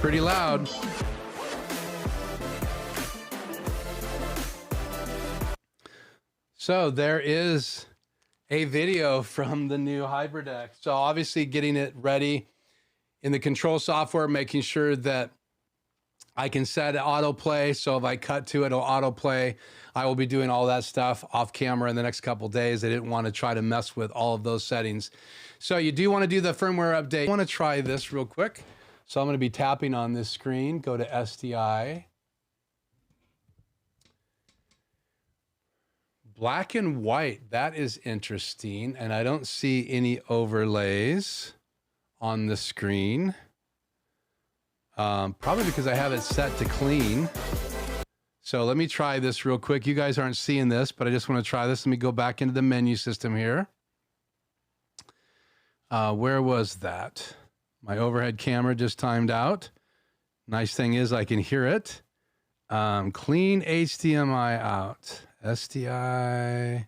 Pretty loud. So there is a video from the new HyperDeck. So obviously getting it ready in the control software, making sure that I can set autoplay. So if I cut to it, it'll autoplay. I will be doing all that stuff off camera in the next couple of days. I didn't want to try to mess with all of those settings. So you do want to do the firmware update. I want to try this real quick. So I'm going to be tapping on this screen. Go to SDI. Black and white, that is interesting. And I don't see any overlays on the screen. Probably because I have it set to clean. So let me try this real quick. You guys aren't seeing this, but I just want to try this. Let me go back into the menu system here. Where was that? My overhead camera just timed out. Nice thing is I can hear it. Clean HDMI out. SDI,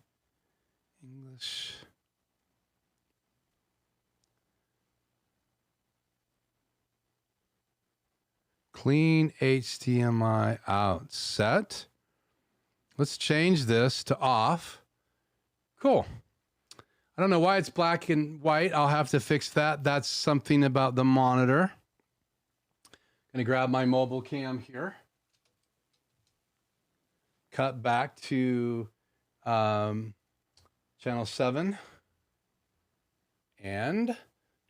English. Clean HDMI out. Set. Let's change this to off. Cool. I don't know why it's black and white. I'll have to fix that. That's something about the monitor. Gonna grab my mobile cam here. Cut back to channel 7 and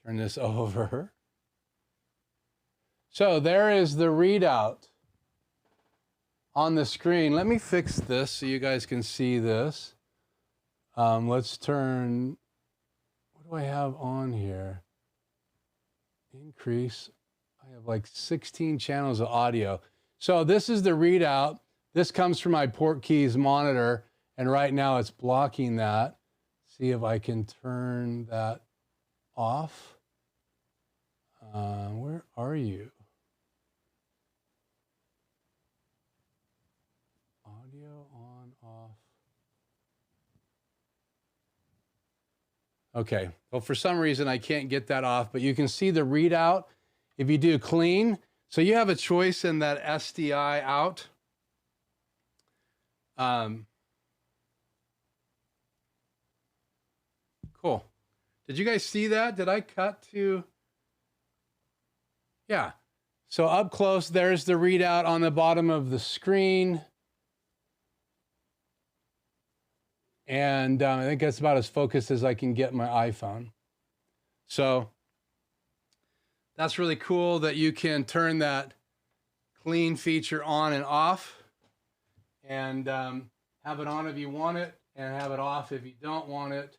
turn this over. So there is the readout on the screen. Let me fix this so you guys can see this. Let's turn, what do I have on here? Increase. I have like 16 channels of audio. So this is the readout. This comes from my port keys monitor, and right now it's blocking that. See if I can turn that off. Where are you? Audio on, off. Okay, well, for some reason I can't get that off, but you can see the readout if you do clean. So you have a choice in that SDI out. Cool. Did you guys see that? Did I cut to? Yeah. So up close, there's the readout on the bottom of the screen. And I think that's about as focused as I can get my iPhone. So that's really cool that you can turn that clean feature on and off, and have it on if you want it and have it off if you don't want it.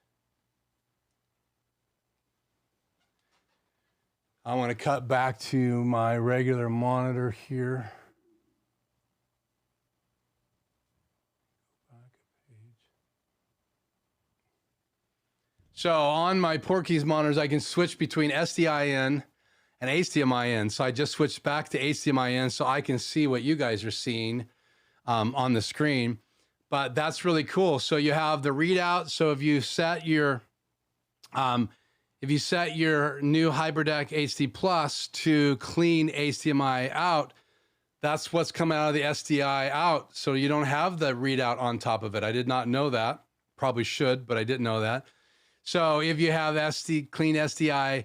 I want to cut back to my regular monitor here. So on my port keys monitors, I can switch between SDI in and HDMI in. So I just switched back to HDMI in so I can see what you guys are seeing on the screen. But that's really cool. So you have the readout. So if you set your new HyperDeck HD Plus to clean HDMI out, that's what's coming out of the SDI out. So you don't have the readout on top of it. I did not know that. Probably should, but I didn't know that. So if you have clean SDI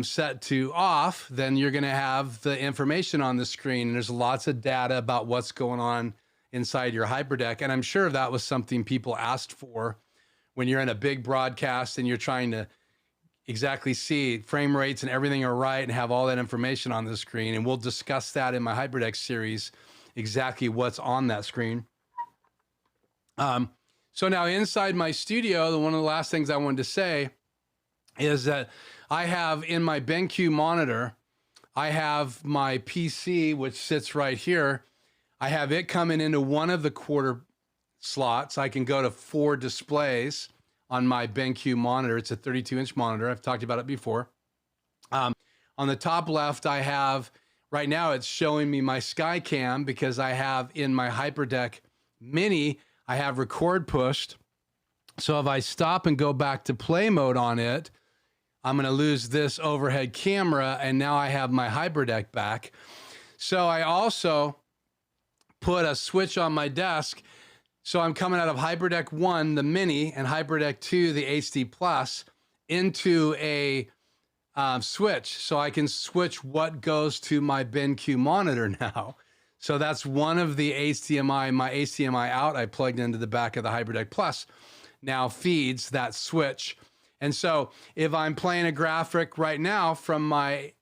set to off, then you're going to have the information on the screen. And there's lots of data about what's going on inside your HyperDeck. And I'm sure that was something people asked for when you're in a big broadcast and you're trying to exactly see frame rates and everything are right and have all that information on the screen. And we'll discuss that in my HyperDeck series, exactly what's on that screen. So now inside my studio, one of the last things I wanted to say is that I have in my BenQ monitor, I have my PC, which sits right here. I have it coming into one of the quarter slots. I can go to 4 displays on my BenQ monitor. It's a 32-inch monitor. I've talked about it before. On the top left, I have, right now it's showing me my Skycam because I have in my HyperDeck Mini, I have record pushed. So if I stop and go back to play mode on it, I'm going to lose this overhead camera, and now I have my HyperDeck back. So I also put a switch on my desk. So I'm coming out of HyperDeck 1, the Mini, and HyperDeck 2, the HD Plus, into a switch. So I can switch what goes to my BenQ monitor now. So that's one of the HDMI, my HDMI out I plugged into the back of the HyperDeck Plus now feeds that switch. And so if I'm playing a graphic right now from my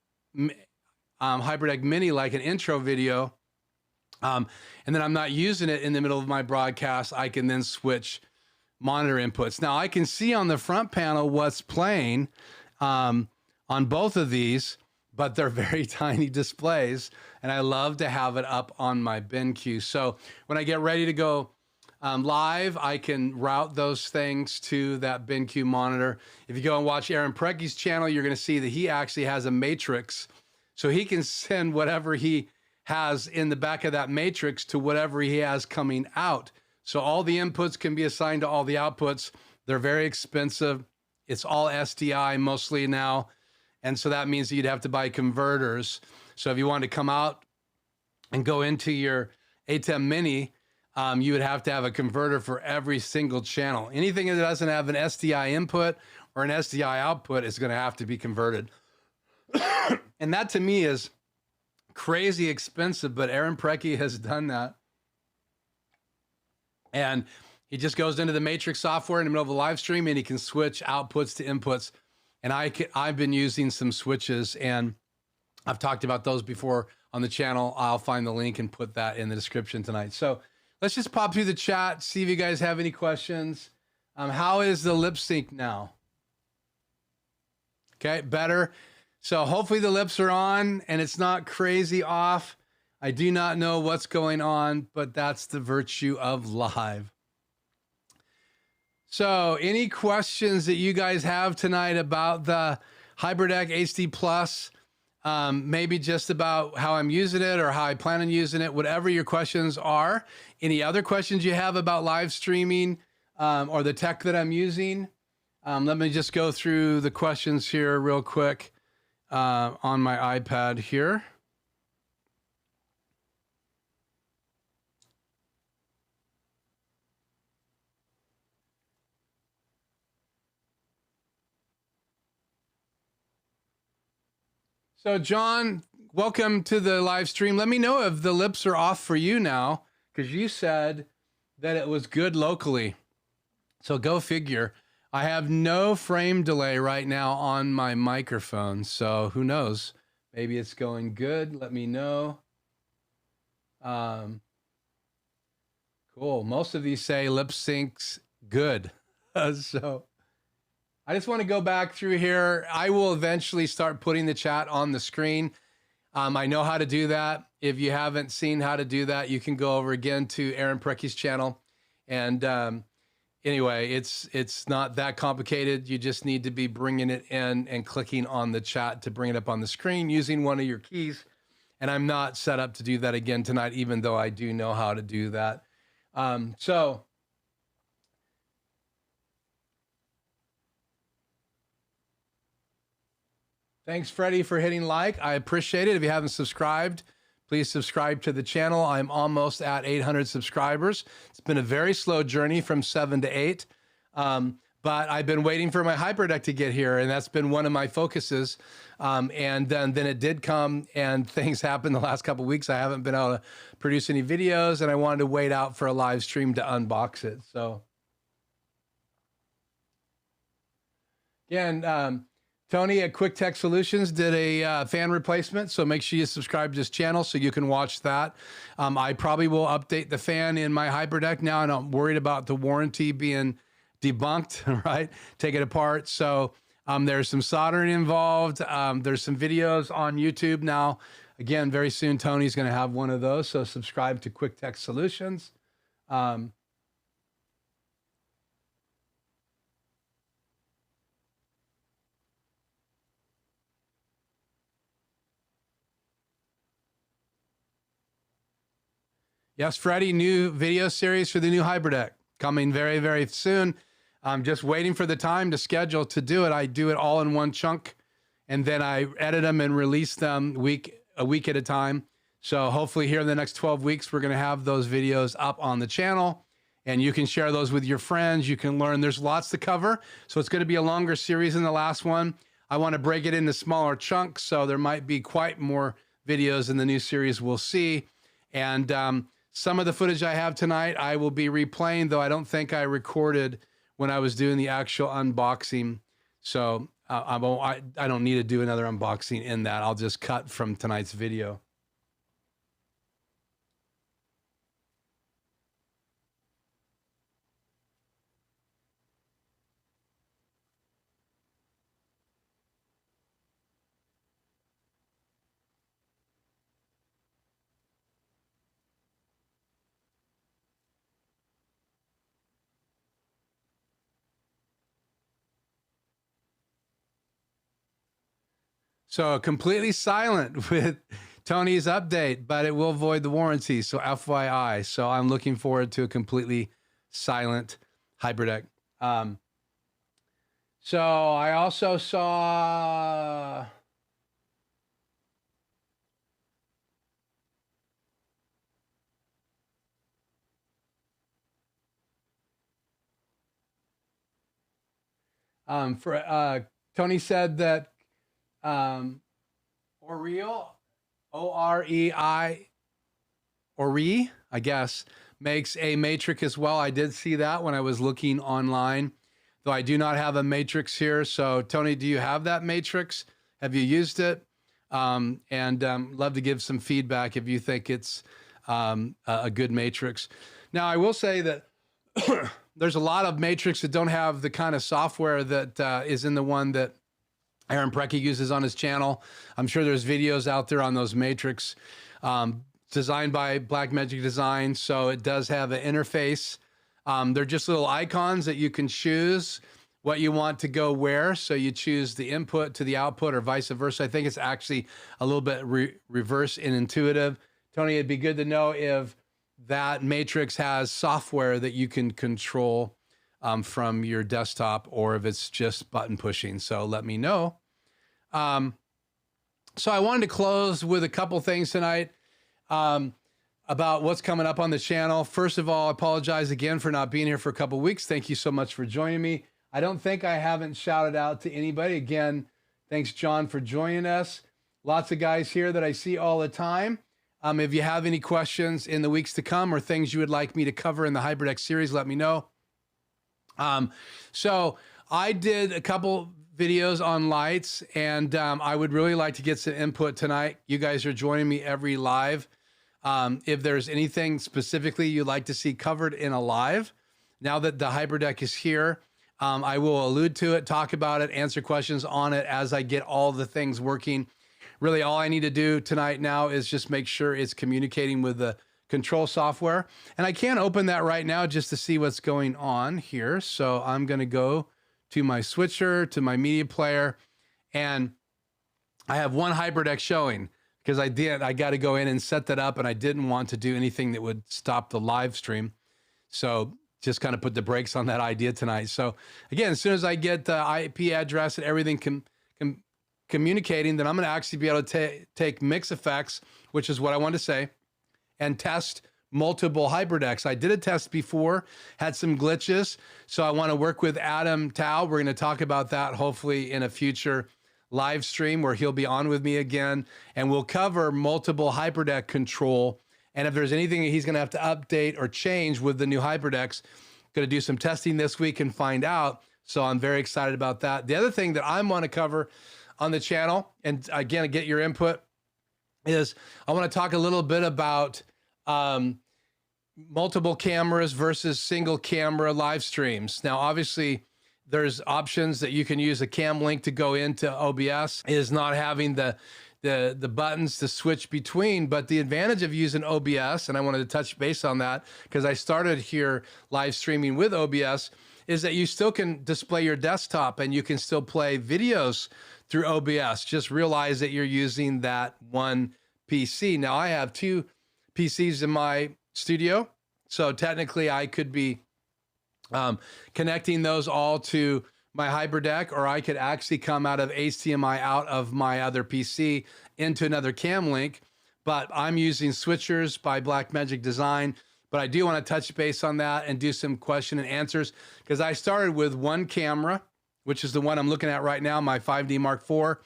HyperDeck Mini, like an intro video, and then I'm not using it in the middle of my broadcast, I can then switch monitor inputs. Now I can see on the front panel what's playing on both of these, but they're very tiny displays, and I love to have it up on my BenQ. So when I get ready to go live, I can route those things to that BenQ monitor. If you go and watch Aaron Precky's channel, you're going to see that he actually has a matrix, so he can send whatever he has in the back of that matrix to whatever he has coming out. So all the inputs can be assigned to all the outputs. They're very expensive. It's all SDI mostly now. And so that means that you'd have to buy converters. So if you wanted to come out and go into your ATEM Mini, you would have to have a converter for every single channel. Anything that doesn't have an SDI input or an SDI output is going to have to be converted. And that to me is crazy expensive, but Aaron Precky has done that. And he just goes into the Matrix software in the middle of a live stream and he can switch outputs to inputs. And I've been using some switches, and I've talked about those before on the channel. I'll find the link and put that in the description tonight. So let's just pop through the chat, see if you guys have any questions. How is the lip sync now? Okay, better. So hopefully the lips are on and it's not crazy off. I do not know what's going on, but that's the virtue of live. So any questions that you guys have tonight about the HyperDeck HD Plus, maybe just about how I'm using it or how I plan on using it, whatever your questions are. Any other questions you have about live streaming or the tech that I'm using? Let me just go through the questions here real quick on my iPad here. So John, welcome to the live stream. Let me know if the lips are off for you now, because you said that it was good locally. So go figure. I have no frame delay right now on my microphone, so who knows? Maybe it's going good. Let me know. Cool. Most of these say lip syncs good. So I just want to go back through here. I will eventually start putting the chat on the screen. I know how to do that. If you haven't seen how to do that, you can go over again to Aaron Precky's channel. And anyway, it's not that complicated. You just need to be bringing it in and clicking on the chat to bring it up on the screen using one of your keys. And I'm not set up to do that again tonight, even though I do know how to do that. Thanks, Freddie, for hitting like. I appreciate it. If you haven't subscribed, please subscribe to the channel. I'm almost at 800 subscribers. It's been a very slow journey from 7 to 8. but I've been waiting for my HyperDeck to get here, and that's been one of my focuses. And then it did come, and things happened the last couple of weeks. I haven't been able to produce any videos, and I wanted to wait out for a live stream to unbox it. So again, Tony at Quick Tech Solutions did a fan replacement, so make sure you subscribe to this channel so you can watch that. I probably will update the fan in my HyperDeck now, and I'm worried about the warranty being debunked, right? Take it apart. So there's some soldering involved. There's some videos on YouTube now. Again, very soon, Tony's going to have one of those, so subscribe to Quick Tech Solutions. Yes, Freddie, new video series for the new HyperDeck coming very, very soon. I'm just waiting for the time to schedule to do it. I do it all in one chunk, and then I edit them and release them a week at a time. So hopefully here in the next 12 weeks, we're going to have those videos up on the channel, and you can share those with your friends. You can learn. There's lots to cover, so it's going to be a longer series than the last one. I want to break it into smaller chunks, so there might be quite more videos in the new series we'll see. And some of the footage I have tonight, I will be replaying, though I don't think I recorded when I was doing the actual unboxing. So I don't need to do another unboxing in that. I'll just cut from tonight's video. So completely silent with Tony's update, but it will void the warranty. So FYI. So I'm looking forward to a completely silent HyperDeck. So I also saw Tony said that Oreo, O-R-E-I, Ori, I guess, makes a matrix as well. I did see that when I was looking online, though I do not have a matrix here. So Tony, do you have that matrix? Have you used it? Love to give some feedback if you think it's a good matrix. Now, I will say that there's a lot of matrix that don't have the kind of software that is in the one that Aaron Preki uses on his channel. I'm sure there's videos out there on those matrix designed by Blackmagic Design. So it does have an interface. They're just little icons that you can choose what you want to go where. So you choose the input to the output or vice versa. I think it's actually a little bit reverse and intuitive. Tony, it'd be good to know if that matrix has software that you can control from your desktop, or if it's just button pushing. So let me know. So I wanted to close with a couple things tonight about what's coming up on the channel. First of all, I apologize again for not being here for a couple weeks. Thank you so much for joining me. I don't think I haven't shouted out to anybody. Again, thanks, John, for joining us. Lots of guys here that I see all the time. If you have any questions in the weeks to come or things you would like me to cover in the HyperDeck series, let me know. So I did a couple videos on lights, and I would really like to get some input tonight. You guys are joining me every live. If there's anything specifically you'd like to see covered in a live, now that the HyperDeck is here, I will allude to it, talk about it, answer questions on it as I get all the things working. Really, all I need to do tonight now is just make sure it's communicating with the control software. And I can't open that right now just to see what's going on here. So I'm going to go to my switcher, to my media player, and I have one HyperDeck showing because I got to go in and set that up, and I didn't want to do anything that would stop the live stream. So just kind of put the brakes on that idea tonight. So again, as soon as I get the IP address and everything communicating, then I'm going to actually be able to take mix effects, which is what I want to say, and test multiple HyperDecks. I did a test before, had some glitches, so I want to work with Adam Tao. We're going to talk about that hopefully in a future live stream where he'll be on with me again, and we'll cover multiple HyperDeck control. And if there's anything that he's going to have to update or change with the new HyperDecks, going to do some testing this week and find out. So I'm very excited about that. The other thing that I want to cover on the channel, and again, get your input, is I want to talk a little bit about multiple cameras versus single camera live streams. Now, obviously, there's options that you can use a cam link to go into OBS, is not having the buttons to switch between. But the advantage of using OBS, and I wanted to touch base on that because I started here live streaming with OBS, is that you still can display your desktop and you can still play videos through OBS. Just realize that you're using that one PC. Now, I have two PCs in my studio, so technically I could be connecting those all to my HyperDeck, or I could actually come out of HDMI out of my other PC into another cam link. But I'm using switchers by Blackmagic Design. But I do want to touch base on that and do some question and answers, because I started with one camera, which is the one I'm looking at right now, my 5D Mark IV.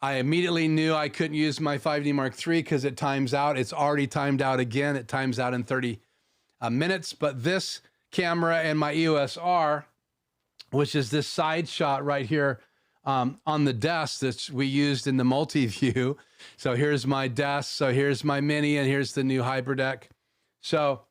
I immediately knew I couldn't use my 5D Mark III because it times out. It's already timed out again. It times out in 30 minutes. But this camera and my EOS R, which is this side shot right here on the desk that we used in the multi-view. So here's my desk. So here's my Mini, and here's the new HyperDeck. So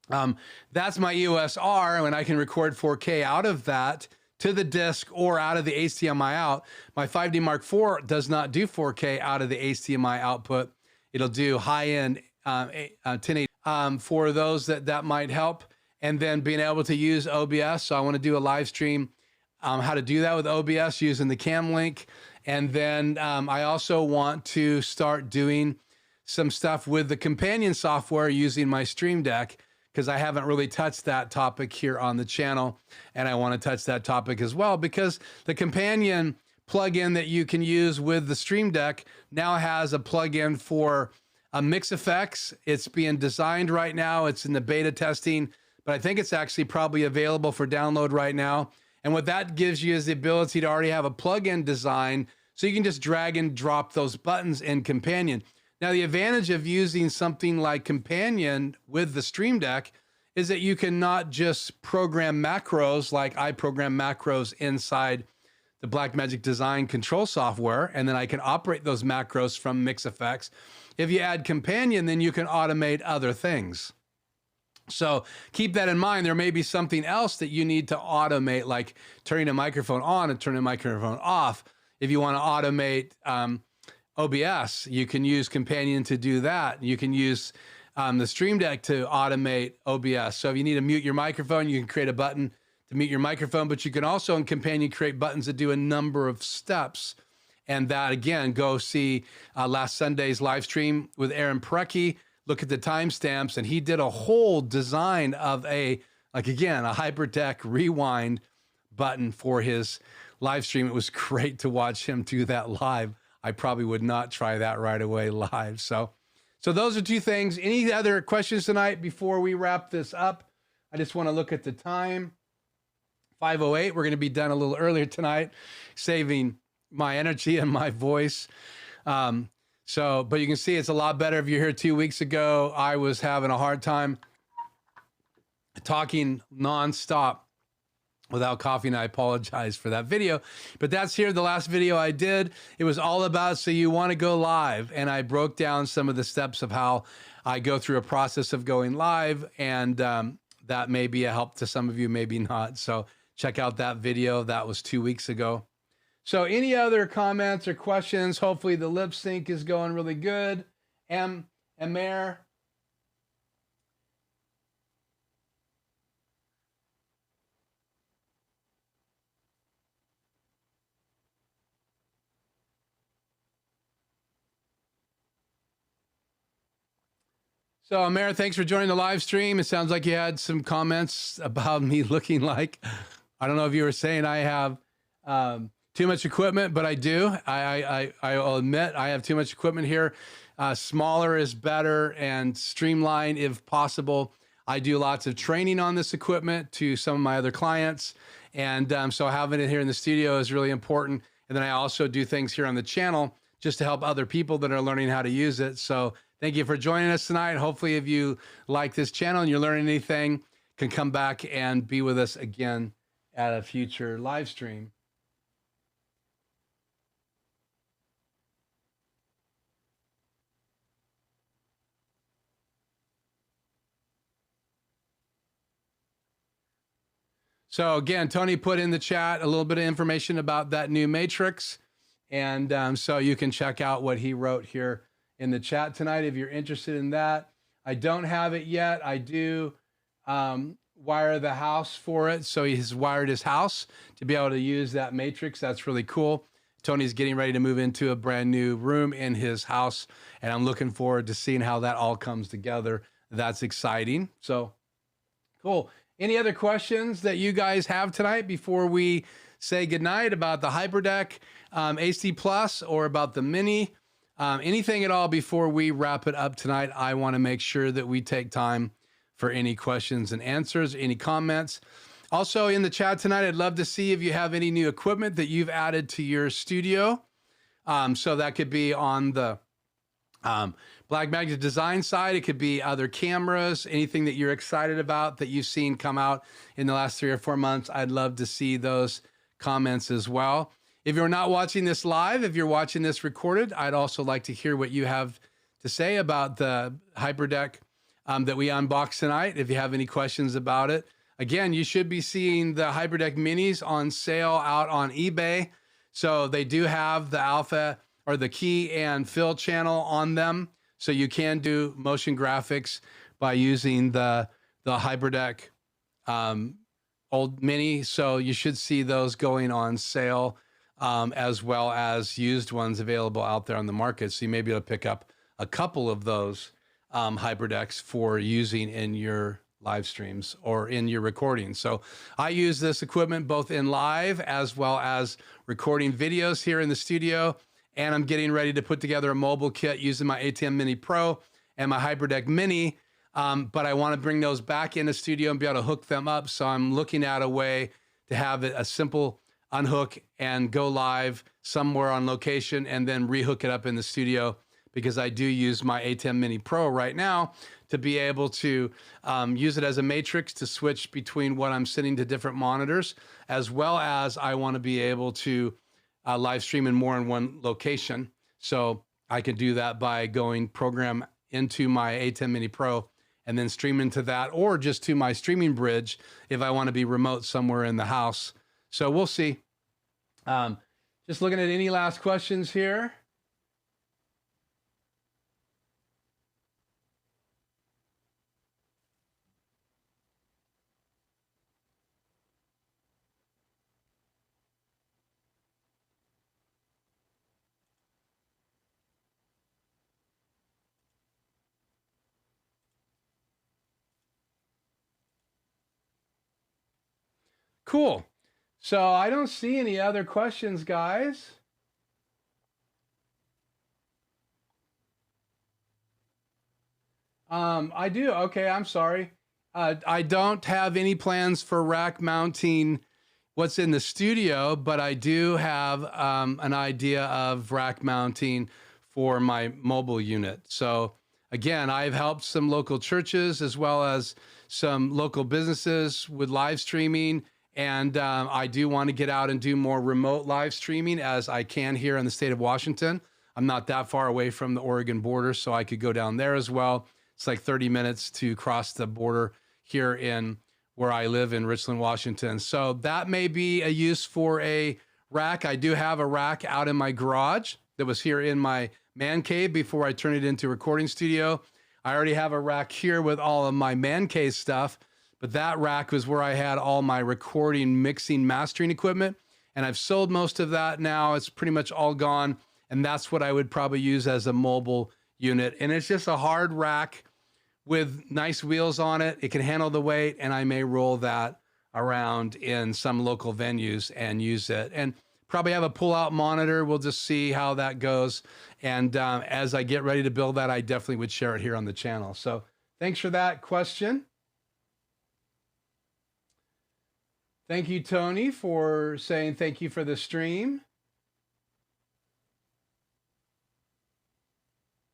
that's my EOS R, and I can record 4K out of that to the disc or out of the HDMI out. My 5D Mark IV does not do 4K out of the HDMI output. It'll do high-end 1080 for those that might help. And then being able to use OBS. So I want to do a live stream how to do that with OBS using the cam link. And then I also want to start doing some stuff with the companion software using my Stream Deck, because I haven't really touched that topic here on the channel. And I want to touch that topic as well, because the companion plugin that you can use with the Stream Deck now has a plugin for mix effects. It's being designed right now. It's in the beta testing, but I think it's actually probably available for download right now. And what that gives you is the ability to already have a plugin design, so you can just drag and drop those buttons in Companion. Now, the advantage of using something like Companion with the Stream Deck is that you can not just program macros like I program macros inside the Blackmagic Design control software, and then I can operate those macros from Mix Effects. If you add Companion, then you can automate other things. So keep that in mind. There may be something else that you need to automate, like turning a microphone on and turning a microphone off. If you want to automate OBS, you can use Companion to do that. You can use the Stream Deck to automate OBS. So if you need to mute your microphone, you can create a button to mute your microphone, but you can also in Companion create buttons that do a number of steps. And that, again, go see last Sunday's live stream with Aaron Precki. Look at the timestamps, and he did a whole design of a HyperDeck rewind button for his live stream. It was great to watch him do that live. I probably would not try that right away live. So those are two things. Any other questions tonight before we wrap this up? I just want to look at the time. 5:08. We're going to be done a little earlier tonight, saving my energy and my voice. But you can see it's a lot better. If you're here 2 weeks ago, I was having a hard time talking nonstop without coffee, and I apologize for that video. But that's here, the last video I did. It was all about, so you want to go live. And I broke down some of the steps of how I go through a process of going live. And that may be a help to some of you, maybe not. So check out that video. That was 2 weeks ago. So any other comments or questions? Hopefully the lip sync is going really good. Amer. So Amer, thanks for joining the live stream. It sounds like you had some comments about me looking like, I don't know if you were saying I have too much equipment, but I do. I'll admit I have too much equipment here. Smaller is better and streamlined if possible. I do lots of training on this equipment to some of my other clients. And so having it here in the studio is really important. And then I also do things here on the channel just to help other people that are learning how to use it. So thank you for joining us tonight. Hopefully if you like this channel and you're learning anything, can come back and be with us again at a future live stream. So again, Tony put in the chat a little bit of information about that new matrix. And so you can check out what he wrote here in the chat tonight if you're interested in that. I don't have it yet. I do wire the house for it. So he's wired his house to be able to use that matrix. That's really cool. Tony's getting ready to move into a brand new room in his house. And I'm looking forward to seeing how that all comes together. That's exciting. So cool. Any other questions that you guys have tonight before we say goodnight about the HyperDeck HD Plus or about the Mini? Anything at all before we wrap it up tonight? I want to make sure that we take time for any questions and answers, any comments. Also in the chat tonight, I'd love to see if you have any new equipment that you've added to your studio. So that could be on the Blackmagic design side. It could be other cameras, anything that you're excited about that you've seen come out in the last 3 or 4 months. I'd love to see those comments as well. If you're not watching this live, if you're watching this recorded, I'd also like to hear what you have to say about the HyperDeck that we unboxed tonight. If you have any questions about it, again, you should be seeing the HyperDeck Minis on sale out on eBay. So they do have the alpha or the key and fill channel on them. So you can do motion graphics by using the HyperDeck old Mini. So you should see those going on sale as well as used ones available out there on the market. So you may be able to pick up a couple of those HyperDecks for using in your live streams or in your recordings. So I use this equipment both in live as well as recording videos here in the studio. And I'm getting ready to put together a mobile kit using my ATEM Mini Pro and my HyperDeck Mini. But I want to bring those back in the studio and be able to hook them up. So I'm looking at a way to have it a simple unhook and go live somewhere on location and then rehook it up in the studio, because I do use my ATEM Mini Pro right now to be able to use it as a matrix to switch between what I'm sending to different monitors, as well as I want to be able to live stream in more than one location. So I can do that by going program into my ATEM Mini Pro and then stream into that, or just to my streaming bridge if I want to be remote somewhere in the house. So we'll see. Just looking at any last questions here. Cool. So I don't see any other questions, guys. I do. Okay, I'm sorry. I don't have any plans for rack mounting what's in the studio, but I do have an idea of rack mounting for my mobile unit. So again, I've helped some local churches as well as some local businesses with live streaming. And I do want to get out and do more remote live streaming as I can here in the state of Washington. I'm not that far away from the Oregon border, so I could go down there as well. It's like 30 minutes to cross the border here in where I live in Richland, Washington. So that may be a use for a rack. I do have a rack out in my garage that was here in my man cave before I turned it into a recording studio. I already have a rack here with all of my man cave stuff. But that rack was where I had all my recording, mixing, mastering equipment. And I've sold most of that now. It's pretty much all gone. And that's what I would probably use as a mobile unit. And it's just a hard rack with nice wheels on it. It can handle the weight. And I may roll that around in some local venues and use it. And probably have a pull-out monitor. We'll just see how that goes. And as I get ready to build that, I definitely would share it here on the channel. So thanks for that question. Thank you, Tony, for saying thank you for the stream.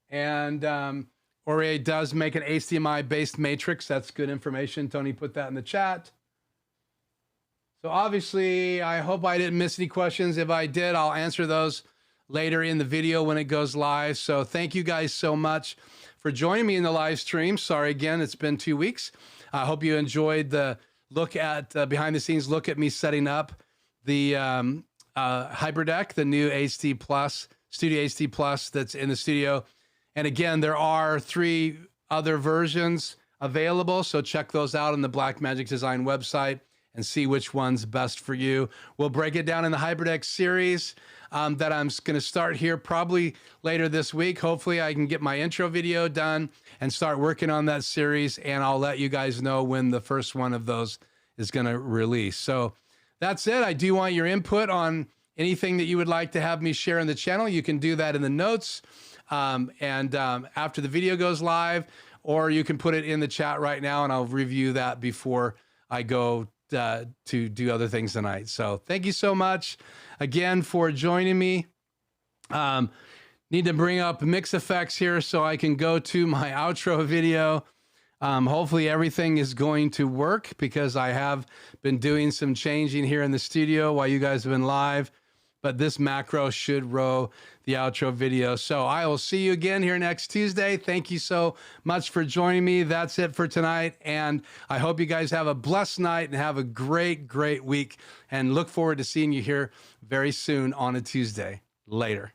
And Ore does make an HDMI-based matrix. That's good information. Tony put that in the chat. So obviously, I hope I didn't miss any questions. If I did, I'll answer those later in the video when it goes live. So thank you guys so much for joining me in the live stream. Sorry again, it's been 2 weeks. I hope you enjoyed the look at behind the scenes look at me setting up the HyperDeck, the new HD Plus, Studio HD Plus that's in the studio. And again, there are 3 other versions available, so check those out on the Blackmagic Design website and see which one's best for you. We'll break it down in the HyperDeck series that I'm going to start here probably later this week. Hopefully I can get my intro video done and start working on that series, and I'll let you guys know when the first one of those is going to release. So that's it. I do want your input on anything that you would like to have me share in the channel. You can do that in the notes after the video goes live, or you can put it in the chat right now and I'll review that before I go to do other things tonight. So thank you so much again for joining me. Need to bring up mix effects here so I can go to my outro video. Hopefully everything is going to work because I have been doing some changing here in the studio while you guys have been live, but this macro should roll the outro video. So I will see you again here next Tuesday. Thank you so much for joining me. That's it for tonight. And I hope you guys have a blessed night and have a great, great week, and look forward to seeing you here very soon on a Tuesday. Later.